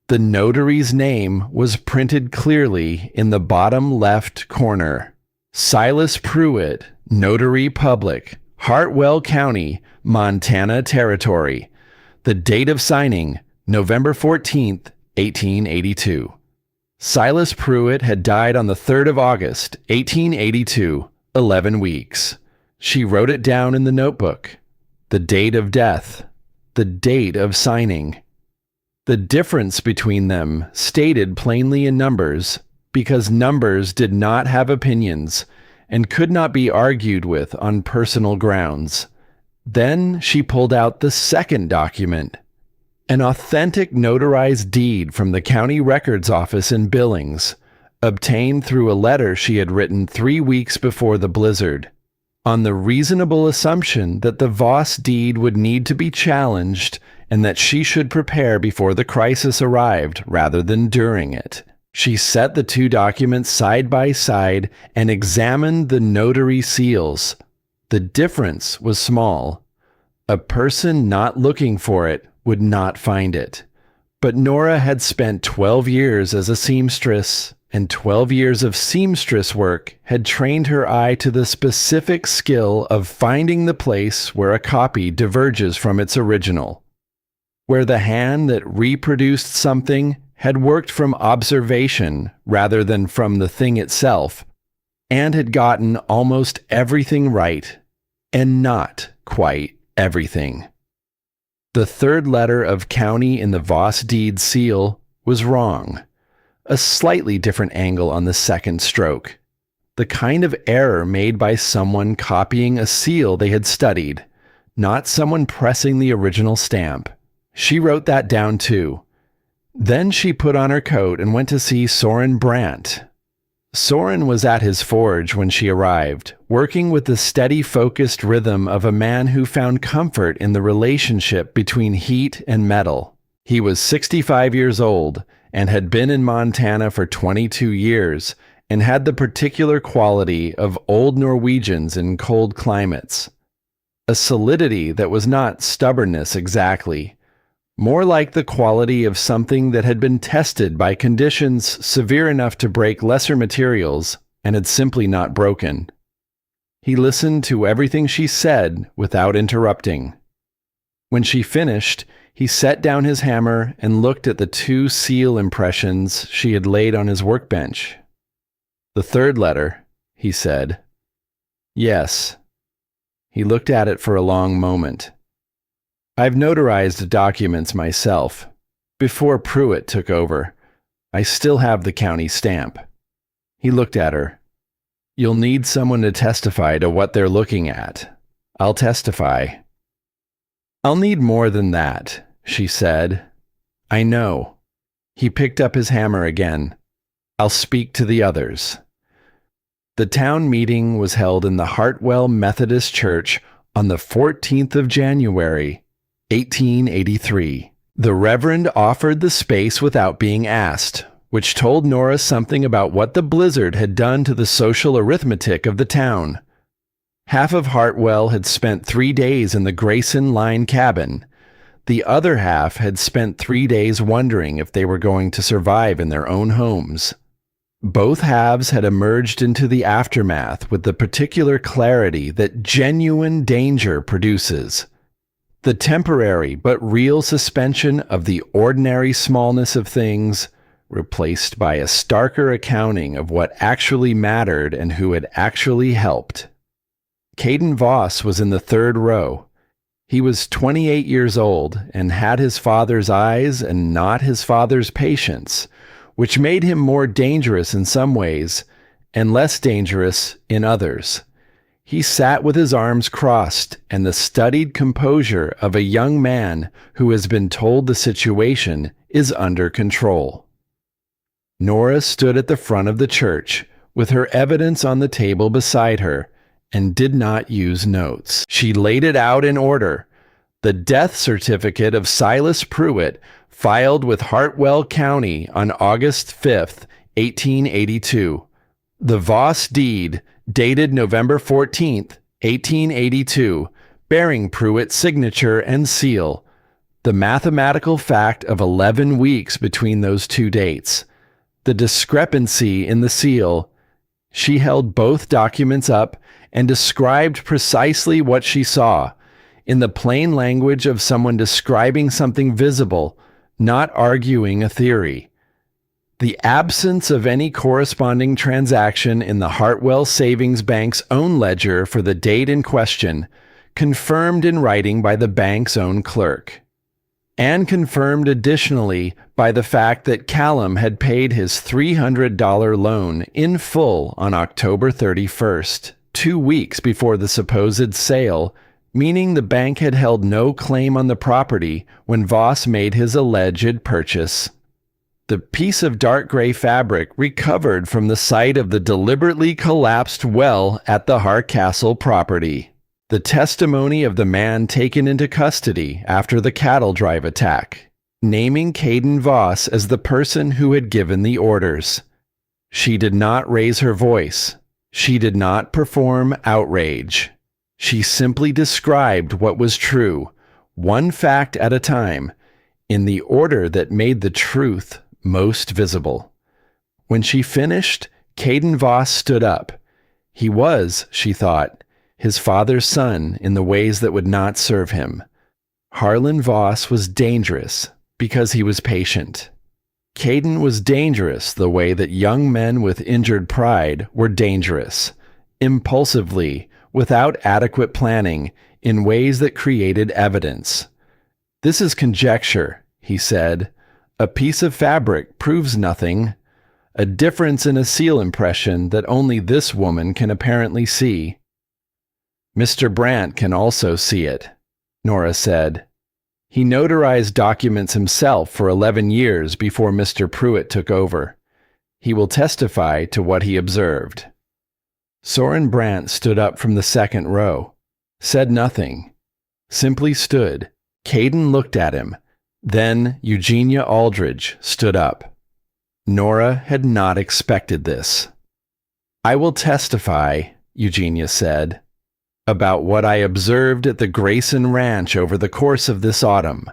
The notary's name was printed clearly in the bottom left corner. Silas Pruitt, Notary Public, Hartwell County, Montana Territory. The date of signing, November 14th, 1882. Silas Pruitt had died on the 3rd of August, 1882, 11 weeks. She wrote it down in the notebook. The date of death, the date of signing. The difference between them stated plainly in numbers, because numbers did not have opinions and could not be argued with on personal grounds. Then she pulled out the second document, an authentic notarized deed from the county records office in Billings, obtained through a letter she had written 3 weeks before the blizzard, on the reasonable assumption that the Voss deed would need to be challenged and that she should prepare before the crisis arrived rather than during it. She set the two documents side by side and examined the notary seals. The difference was small. A person not looking for it would not find it. But Nora had spent 12 years as a seamstress, and 12 years of seamstress work had trained her eye to the specific skill of finding the place where a copy diverges from its original, where the hand that reproduced something had worked from observation rather than from the thing itself, and had gotten almost everything right, and not quite everything. The third letter of county in the Voss deed seal was wrong. A slightly different angle on the second stroke. The kind of error made by someone copying a seal they had studied, not someone pressing the original stamp. She wrote that down too. Then she put on her coat and went to see Soren Brandt. Soren was at his forge when she arrived, working with the steady, focused rhythm of a man who found comfort in the relationship between heat and metal. He was 65 years old and had been in Montana for 22 years and had the particular quality of old Norwegians in cold climates. A solidity that was not stubbornness exactly, more like the quality of something that had been tested by conditions severe enough to break lesser materials and had simply not broken. He listened to everything she said without interrupting. When she finished, he set down his hammer and looked at the 2 seal impressions she had laid on his workbench. "The third letter," he said. "Yes." He looked at it for a long moment. "I've notarized documents myself. Before Pruitt took over. I still have the county stamp." He looked at her. "You'll need someone to testify to what they're looking at. I'll testify." "I'll need more than that," she said. "I know." He picked up his hammer again. "I'll speak to the others." The town meeting was held in the Hartwell Methodist Church on the 14th of January, 1883. The Reverend offered the space without being asked, which told Nora something about what the blizzard had done to the social arithmetic of the town. Half of Hartwell had spent 3 days in the Grayson line cabin. The other half had spent 3 days wondering if they were going to survive in their own homes. Both halves had emerged into the aftermath with the particular clarity that genuine danger produces. The temporary but real suspension of the ordinary smallness of things, replaced by a starker accounting of what actually mattered and who had actually helped. Caden Voss was in the 3rd row. He was 28 years old and had his father's eyes and not his father's patience, which made him more dangerous in some ways and less dangerous in others. He sat with his arms crossed and the studied composure of a young man who has been told the situation is under control. Nora stood at the front of the church with her evidence on the table beside her and did not use notes. She laid it out in order. The death certificate of Silas Pruitt, filed with Hartwell County on August 5th, 1882. The Voss deed, dated November 14th, 1882, bearing Pruitt's signature and seal. The mathematical fact of 11 weeks between those 2 dates. The discrepancy in the seal. She held both documents up and described precisely what she saw, in the plain language of someone describing something visible, not arguing a theory. The absence of any corresponding transaction in the Hartwell Savings Bank's own ledger for the date in question, confirmed in writing by the bank's own clerk, and confirmed additionally by the fact that Callum had paid his $300 loan in full on October 31st, 2 weeks before the supposed sale, meaning the bank had held no claim on the property when Voss made his alleged purchase. The piece of dark gray fabric recovered from the site of the deliberately collapsed well at the Hardcastle property. The testimony of the man taken into custody after the cattle drive attack, naming Caden Voss as the person who had given the orders. She did not raise her voice. She did not perform outrage. She simply described what was true, one fact at a time, in the order that made the truth most visible. When she finished, Caden Voss stood up. He was, she thought, his father's son in the ways that would not serve him. Harlon Voss was dangerous because he was patient. Caden was dangerous the way that young men with injured pride were dangerous, impulsively, without adequate planning, in ways that created evidence. "This is conjecture," he said. "A piece of fabric proves nothing. A difference in a seal impression that only this woman can apparently see." "Mr. Brandt can also see it," Nora said. "He notarized documents himself for 11 years before Mr. Pruitt took over. He will testify to what he observed." Soren Brandt stood up from the second row, said nothing, simply stood. Caden looked at him. Then Eugenia Aldridge stood up. Nora had not expected this. "I will testify," Eugenia said, "about what I observed at the Grayson Ranch over the course of this autumn,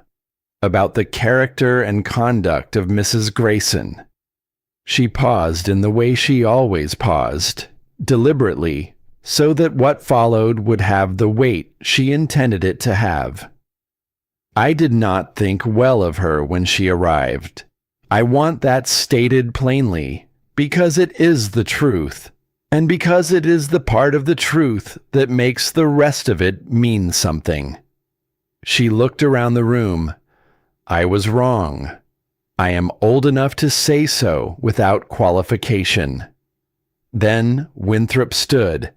about the character and conduct of Mrs. Grayson." She paused in the way she always paused, deliberately, so that what followed would have the weight she intended it to have. "I did not think well of her when she arrived. I want that stated plainly, because it is the truth, and because it is the part of the truth that makes the rest of it mean something." She looked around the room. "I was wrong. I am old enough to say so without qualification." Then Winthrop stood.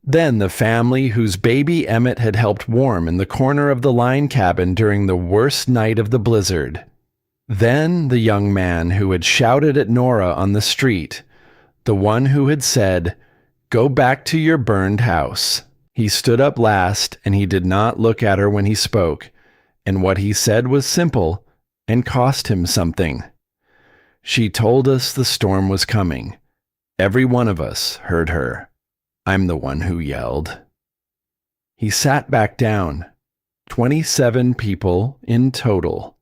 Then the family whose baby Emmett had helped warm in the corner of the line cabin during the worst night of the blizzard. Then the young man who had shouted at Nora on the street, the one who had said, "Go back to your burned house." He stood up last, and he did not look at her when he spoke, and what he said was simple and cost him something. "She told us the storm was coming. Every one of us heard her. I'm the one who yelled." He sat back down. 27 people in total.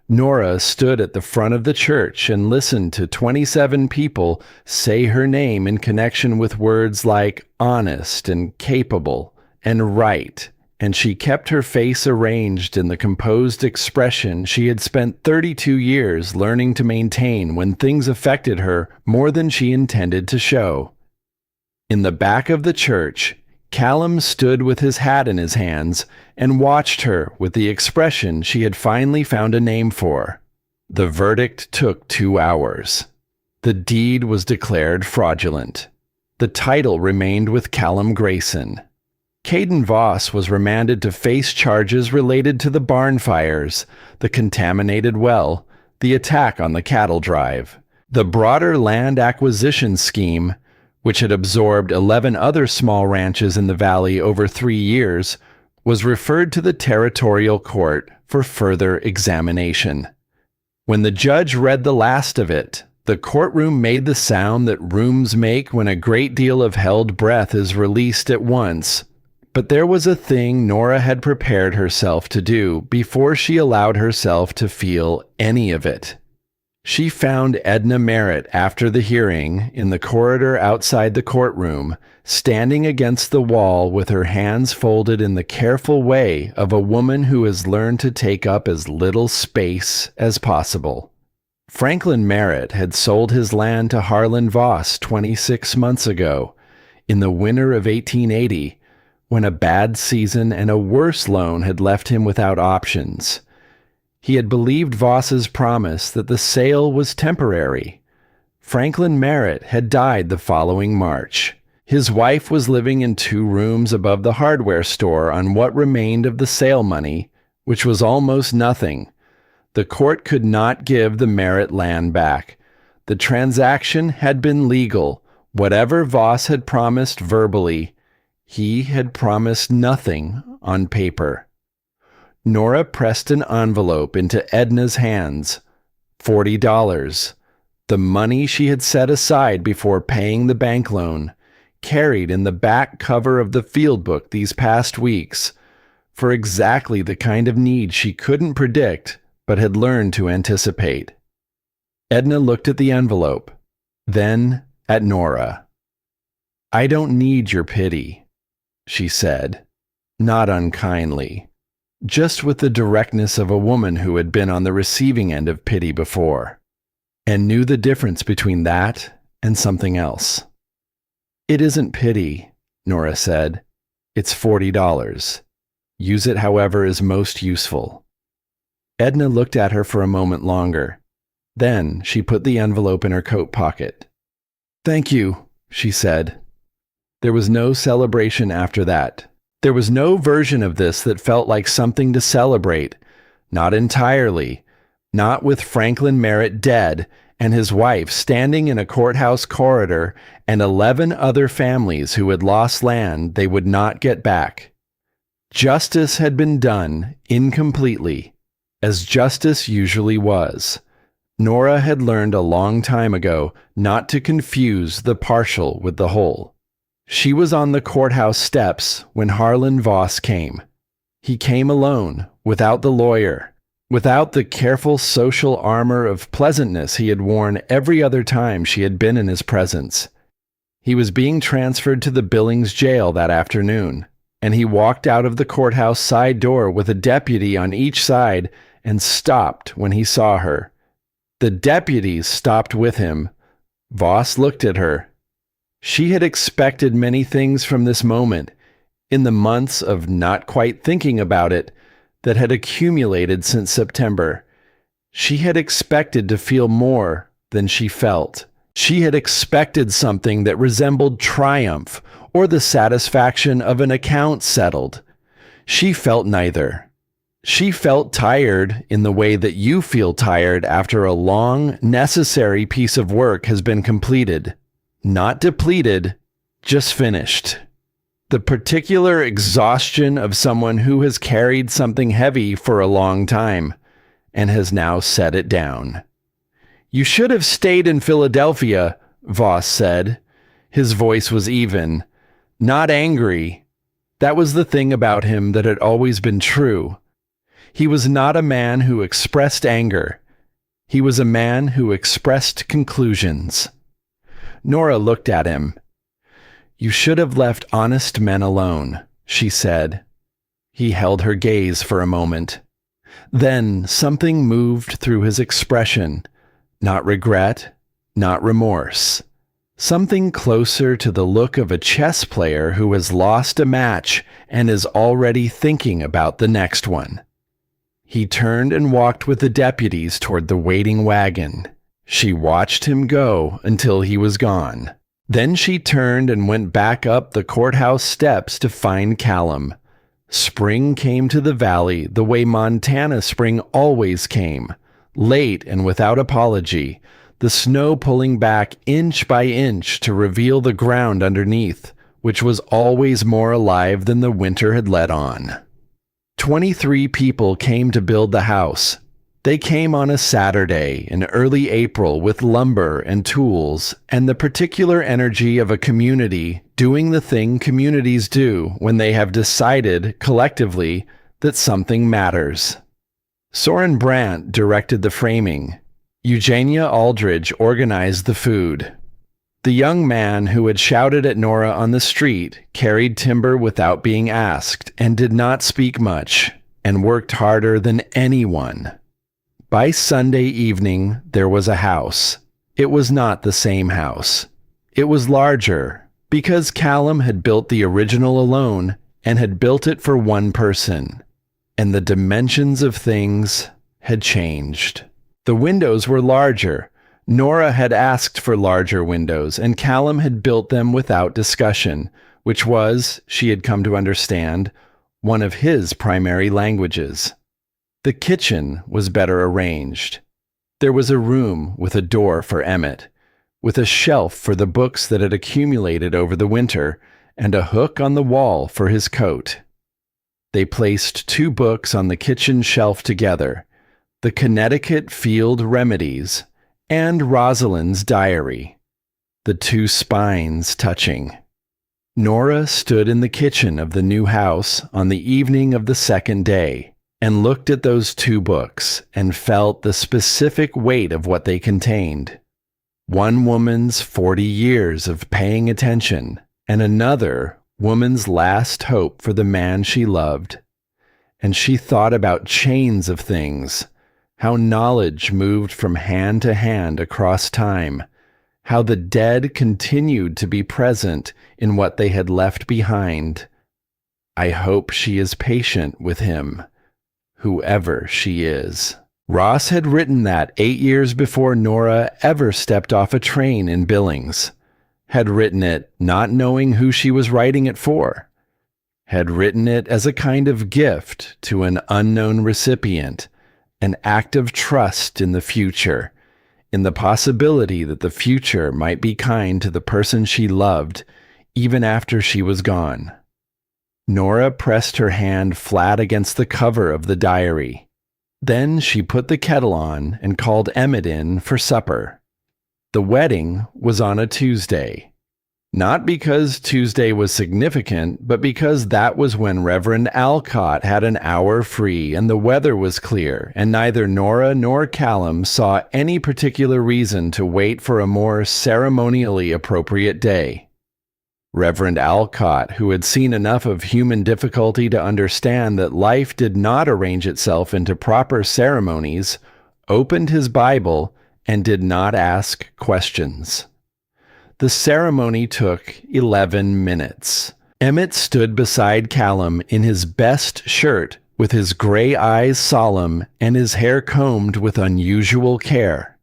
Nora stood at the front of the church and listened to 27 people say her name in connection with words like honest and capable and right, and she kept her face arranged in the composed expression she had spent 32 years learning to maintain when things affected her more than she intended to show. In the back of the church, Callum stood with his hat in his hands and watched her with the expression she had finally found a name for. The verdict took 2 hours. The deed was declared fraudulent. The title remained with Callum Grayson. Caden Voss was remanded to face charges related to the barn fires, the contaminated well, the attack on the cattle drive, the broader land acquisition scheme, which had absorbed 11 other small ranches in the valley over 3 years, was referred to the territorial court for further examination. When the judge read the last of it, the courtroom made the sound that rooms make when a great deal of held breath is released at once. But there was a thing Nora had prepared herself to do before she allowed herself to feel any of it. She found Edna Merritt after the hearing in the corridor outside the courtroom, standing against the wall with her hands folded in the careful way of a woman who has learned to take up as little space as possible. Franklin Merritt had sold his land to Harlon Voss 26 months ago, in the winter of 1880, when a bad season and a worse loan had left him without options. He had believed Voss's promise that the sale was temporary. Franklin Merritt had died the following March. His wife was living in 2 rooms above the hardware store on what remained of the sale money, which was almost nothing. The court could not give the Merritt land back. The transaction had been legal. Whatever Voss had promised verbally, he had promised nothing on paper. Nora pressed an envelope into Edna's hands. $40. The money she had set aside before paying the bank loan, carried in the back cover of the field book these past weeks, for exactly the kind of need she couldn't predict but had learned to anticipate. Edna looked at the envelope, then at Nora. "I don't need your pity," she said, not unkindly, just with the directness of a woman who had been on the receiving end of pity before, and knew the difference between that and something else. "It isn't pity," Nora said. "It's $40. Use it however is most useful." Edna looked at her for a moment longer. Then she put the envelope in her coat pocket. "Thank you," she said. There was no celebration after that. There was no version of this that felt like something to celebrate. Not entirely. Not with Franklin Merritt dead and his wife standing in a courthouse corridor and 11 other families who had lost land they would not get back. Justice had been done incompletely, as justice usually was. Nora had learned a long time ago not to confuse the partial with the whole. She was on the courthouse steps when Harlon Voss came. He came alone, without the lawyer, without the careful social armor of pleasantness he had worn every other time she had been in his presence. He was being transferred to the Billings jail that afternoon, and he walked out of the courthouse side door with a deputy on each side and stopped when he saw her. The deputies stopped with him. Voss looked at her. She had expected many things from this moment, in the months of not quite thinking about it that had accumulated since September. She had expected to feel more than she felt. She had expected something that resembled triumph or the satisfaction of an account settled. She felt neither. She felt tired in the way that you feel tired after a long, necessary piece of work has been completed. Not depleted, just finished. The particular exhaustion of someone who has carried something heavy for a long time and has now set it down. "You should have stayed in Philadelphia," Voss said. His voice was even, not angry. That was the thing about him that had always been true. He was not a man who expressed anger. He was a man who expressed conclusions. Nora looked at him. "You should have left honest men alone," she said. He held her gaze for a moment. Then something moved through his expression. Not regret, not remorse. Something closer to the look of a chess player who has lost a match and is already thinking about the next one. He turned and walked with the deputies toward the waiting wagon. She watched him go until he was gone. Then she turned and went back up the courthouse steps to find Callum. Spring came to the valley the way Montana spring always came, late and without apology, the snow pulling back inch by inch to reveal the ground underneath, which was always more alive than the winter had let on. 23 people came to build the house. They came on a Saturday in early April with lumber and tools and the particular energy of a community doing the thing communities do when they have decided collectively that something matters. Soren Brandt directed the framing. Eugenia Aldridge organized the food. The young man who had shouted at Nora on the street carried timber without being asked and did not speak much and worked harder than anyone. By Sunday evening, there was a house. It was not the same house. It was larger, because Callum had built the original alone and had built it for one person. And the dimensions of things had changed. The windows were larger. Nora had asked for larger windows, and Callum had built them without discussion, which was, she had come to understand, one of his primary languages. The kitchen was better arranged. There was a room with a door for Emmett, with a shelf for the books that had accumulated over the winter, and a hook on the wall for his coat. They placed 2 books on the kitchen shelf together, the Connecticut Field Remedies and Rosalind's diary, the 2 spines touching. Nora stood in the kitchen of the new house on the evening of the second day and looked at those 2 books and felt the specific weight of what they contained. One woman's 40 years of paying attention, and another woman's last hope for the man she loved. And she thought about chains of things, how knowledge moved from hand to hand across time, how the dead continued to be present in what they had left behind. I hope she is patient with him, whoever she is. Ross had written that 8 years before Nora ever stepped off a train in Billings. Had written it not knowing who she was writing it for. Had written it as a kind of gift to an unknown recipient, an act of trust in the future, in the possibility that the future might be kind to the person she loved, even after she was gone. Nora pressed her hand flat against the cover of the diary. Then she put the kettle on and called Emmett in for supper. The wedding was on a Tuesday. Not because Tuesday was significant, but because that was when Reverend Alcott had an hour free and the weather was clear, and neither Nora nor Callum saw any particular reason to wait for a more ceremonially appropriate day. Reverend Alcott, who had seen enough of human difficulty to understand that life did not arrange itself into proper ceremonies, opened his Bible and did not ask questions. The ceremony took 11 minutes. Emmett stood beside Callum in his best shirt, with his gray eyes solemn and his hair combed with unusual care.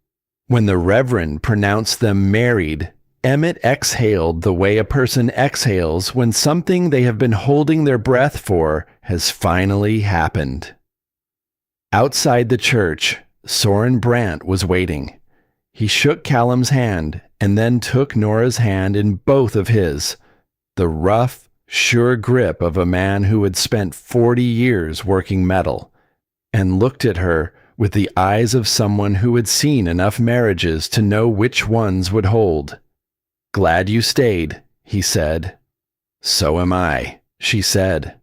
When the Reverend pronounced them married, Emmett exhaled the way a person exhales when something they have been holding their breath for has finally happened. Outside the church, Soren Brandt was waiting. He shook Callum's hand and then took Nora's hand in both of his, the rough, sure grip of a man who had spent 40 years working metal, and looked at her with the eyes of someone who had seen enough marriages to know which ones would hold. "Glad you stayed," he said. "So am I," she said.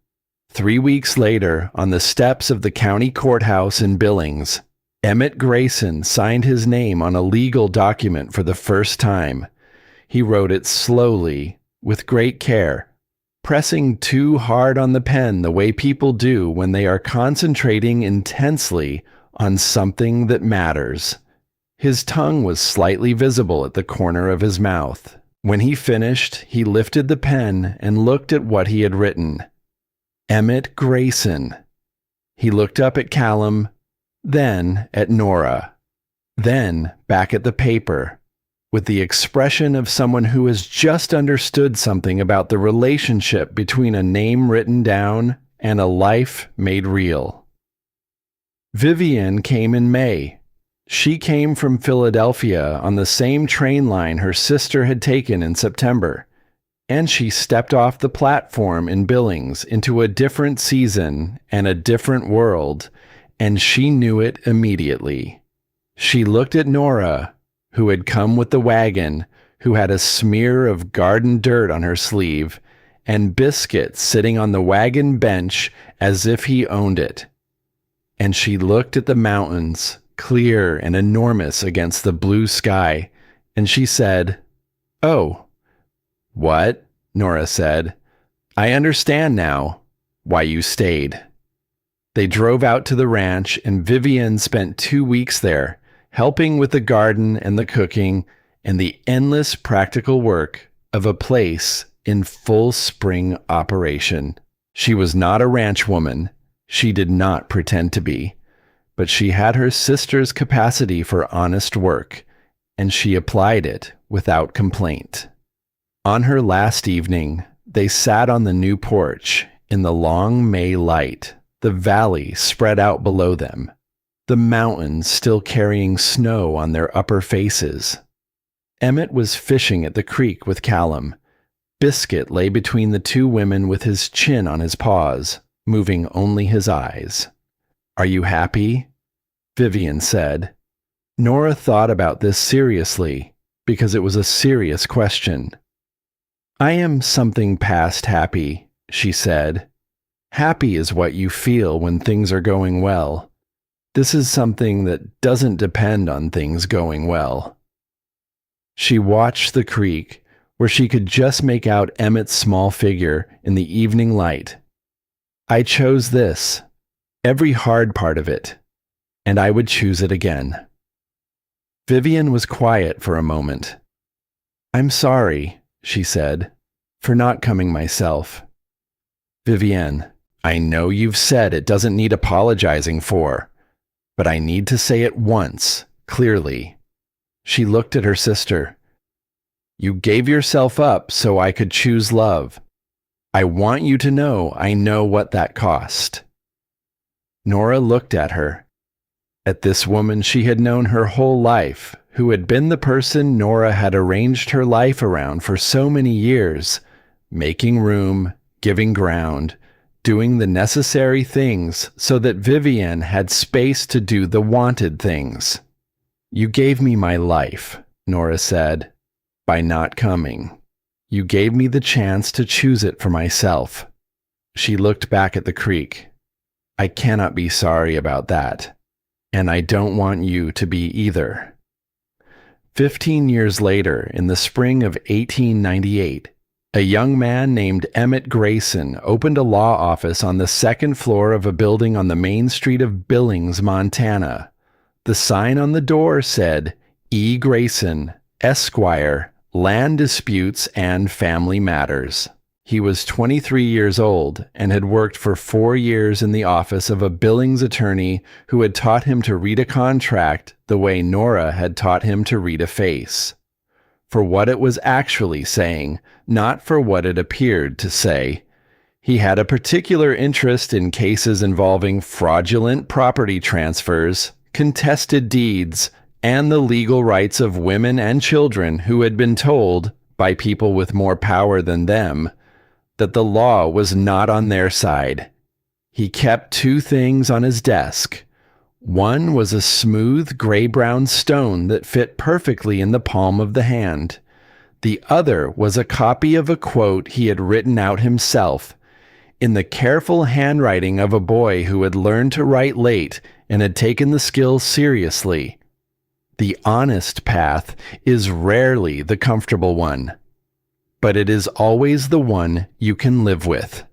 3 weeks later, on the steps of the county courthouse in Billings, Emmett Grayson signed his name on a legal document for the first time. He wrote it slowly, with great care, pressing too hard on the pen the way people do when they are concentrating intensely on something that matters. His tongue was slightly visible at the corner of his mouth. When he finished, he lifted the pen and looked at what he had written. Emmett Grayson. He looked up at Callum, then at Nora, then back at the paper, with the expression of someone who has just understood something about the relationship between a name written down and a life made real. Vivian came in May. She came from Philadelphia on the same train line her sister had taken in September, and she stepped off the platform in Billings into a different season and a different world, and she knew it immediately. She looked at Nora, who had come with the wagon, who had a smear of garden dirt on her sleeve, and Biscuit sitting on the wagon bench as if he owned it. And she looked at the mountains, clear and enormous against the blue sky, and she said, "Oh." "What?" Nora said. "I understand now why you stayed." They drove out to the ranch, and Vivian spent 2 weeks there, helping with the garden and the cooking and the endless practical work of a place in full spring operation. She was not a ranch woman. She did not pretend to be. But she had her sister's capacity for honest work, and she applied it without complaint. On her last evening, they sat on the new porch in the long May light, the valley spread out below them, the mountains still carrying snow on their upper faces. Emmett was fishing at the creek with Callum. Biscuit lay between the two women with his chin on his paws, moving only his eyes. "Are you happy?" Vivian said. Nora thought about this seriously, because it was a serious question. "I am something past happy," she said. "Happy is what you feel when things are going well. This is something that doesn't depend on things going well." She watched the creek, where she could just make out Emmett's small figure in the evening light. "I chose this, every hard part of it, and I would choose it again." Vivian was quiet for a moment. "I'm sorry," she said, "for not coming myself." "Vivian, I know you've said it doesn't need apologizing for, but I need to say it once, clearly." She looked at her sister. "You gave yourself up so I could choose love. I want you to know I know what that cost." Nora looked at her. At this woman she had known her whole life, who had been the person Nora had arranged her life around for so many years, making room, giving ground, doing the necessary things so that Vivian had space to do the wanted things. "You gave me my life," Nora said, "by not coming. You gave me the chance to choose it for myself." She looked back at the creek. "I cannot be sorry about that, and I don't want you to be either." 15 years later, in the spring of 1898, a young man named Emmett Grayson opened a law office on the second floor of a building on the main street of Billings, Montana. The sign on the door said, "E. Grayson, Esquire, Land Disputes and Family Matters." He was 23 years old and had worked for 4 years in the office of a Billings attorney who had taught him to read a contract the way Nora had taught him to read a face. For what it was actually saying, not for what it appeared to say. He had a particular interest in cases involving fraudulent property transfers, contested deeds, and the legal rights of women and children who had been told, by people with more power than them, that the law was not on their side. He kept 2 things on his desk. One was a smooth gray-brown stone that fit perfectly in the palm of the hand. The other was a copy of a quote he had written out himself, in the careful handwriting of a boy who had learned to write late and had taken the skill seriously. The honest path is rarely the comfortable one, but it is always the one you can live with.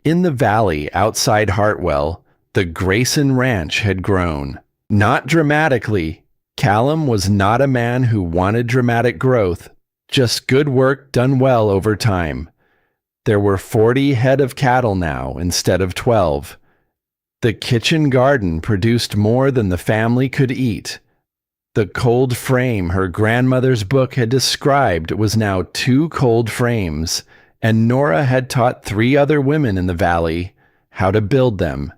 In the valley outside Hartwell, the Grayson Ranch had grown. Not dramatically. Callum was not a man who wanted dramatic growth, just good work done well over time. There were 40 head of cattle now instead of 12. The kitchen garden produced more than the family could eat. The cold frame her grandmother's book had described was now 2 cold frames, and Nora had taught 3 other women in the valley how to build them.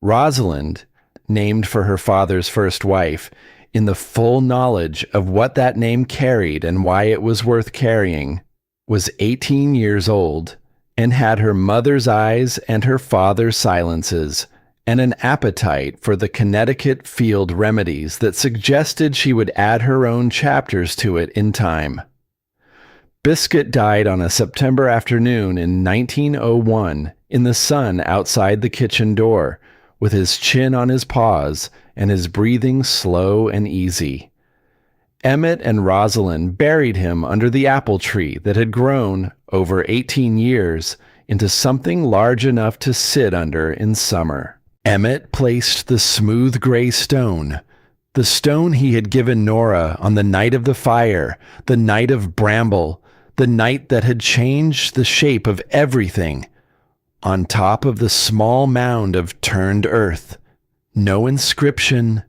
Rosalind, named for her father's first wife, in the full knowledge of what that name carried and why it was worth carrying, was 18 years old, and had her mother's eyes and her father's silences, and an appetite for the Connecticut field remedies that suggested she would add her own chapters to it in time. Biscuit died on a September afternoon in 1901 in the sun outside the kitchen door, with his chin on his paws and his breathing slow and easy. Emmett and Rosalind buried him under the apple tree that had grown, over 18 years, into something large enough to sit under in summer. Emmett placed the smooth gray stone, the stone he had given Nora on the night of the fire, the night of Bramble, the night that had changed the shape of everything, on top of the small mound of turned earth. No inscription,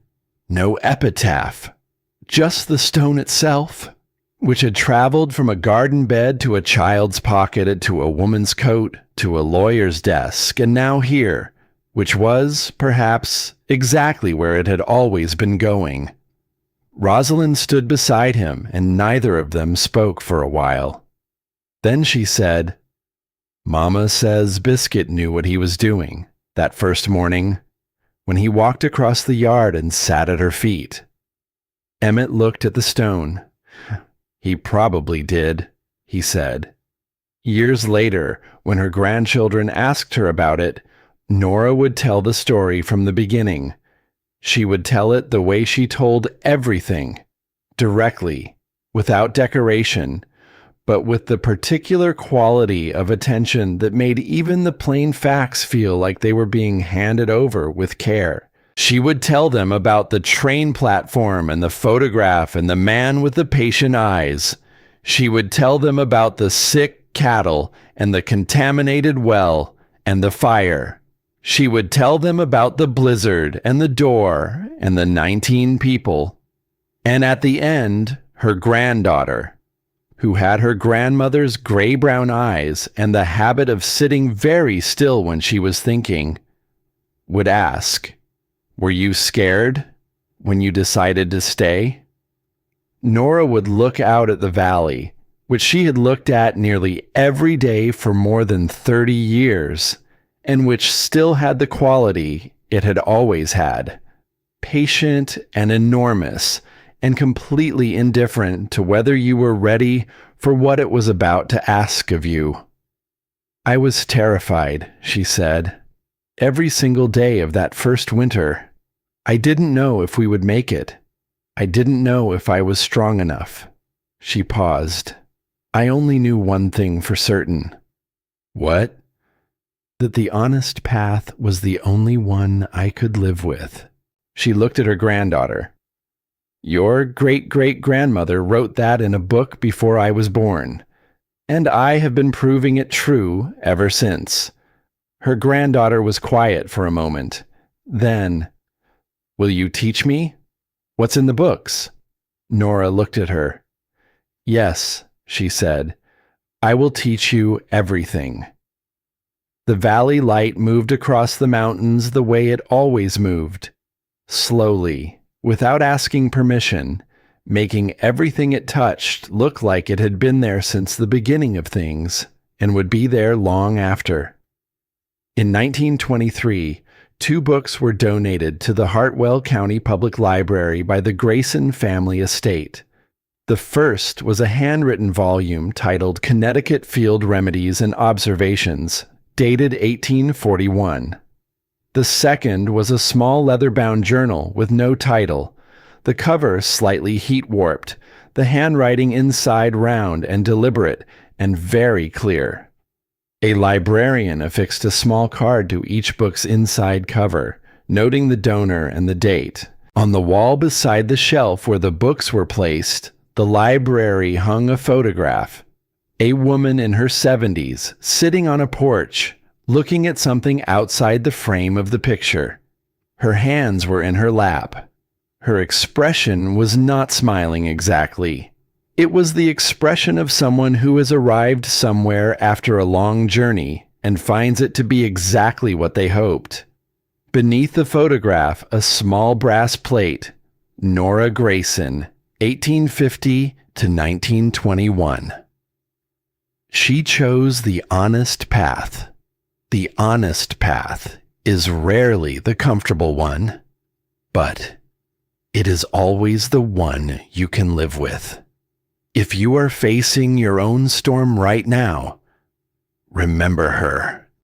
no epitaph, just the stone itself, which had traveled from a garden bed to a child's pocket to a woman's coat to a lawyer's desk, and now here, which was, perhaps, exactly where it had always been going. Rosalind stood beside him, and neither of them spoke for a while. Then she said, "Mama says Biscuit knew what he was doing that first morning when he walked across the yard and sat at her feet." Emmett looked at the stone. "He probably did," he said. Years later, when her grandchildren asked her about it, Nora would tell the story from the beginning. She would tell it the way she told everything, directly, without decoration, but with the particular quality of attention that made even the plain facts feel like they were being handed over with care. She would tell them about the train platform and the photograph and the man with the patient eyes. She would tell them about the sick cattle and the contaminated well and the fire. She would tell them about the blizzard and the door and the 19 people. And at the end, her granddaughter, who had her grandmother's gray-brown eyes and the habit of sitting very still when she was thinking, would ask, "Were you scared when you decided to stay?" Nora would look out at the valley, which she had looked at nearly every day for more than 30 years, and which still had the quality it had always had, patient and enormous, and completely indifferent to whether you were ready for what it was about to ask of you. "I was terrified," she said, "every single day of that first winter. I didn't know if we would make it. I didn't know if I was strong enough." She paused. "I only knew one thing for certain." "What?" "That the honest path was the only one I could live with." She looked at her granddaughter. "Your great-great-grandmother wrote that in a book before I was born, and I have been proving it true ever since." Her granddaughter was quiet for a moment. Then, "Will you teach me? What's in the books?" Nora looked at her. "Yes," she said, "I will teach you everything." The valley light moved across the mountains the way it always moved, slowly, without asking permission, making everything it touched look like it had been there since the beginning of things and would be there long after. In 1923, 2 books were donated to the Hartwell County Public Library by the Grayson family estate. The first was a handwritten volume titled Connecticut Field Remedies and Observations, dated 1841. The second was a small leather-bound journal with no title, the cover slightly heat-warped, the handwriting inside round and deliberate and very clear. A librarian affixed a small card to each book's inside cover, noting the donor and the date. On the wall beside the shelf where the books were placed, the library hung a photograph. A woman in her 70s, sitting on a porch, looking at something outside the frame of the picture. Her hands were in her lap. Her expression was not smiling exactly. It was the expression of someone who has arrived somewhere after a long journey and finds it to be exactly what they hoped. Beneath the photograph, a small brass plate, Nora Grayson, 1850 to 1921. She chose the honest path. The honest path is rarely the comfortable one, but it is always the one you can live with. If you are facing your own storm right now, remember her.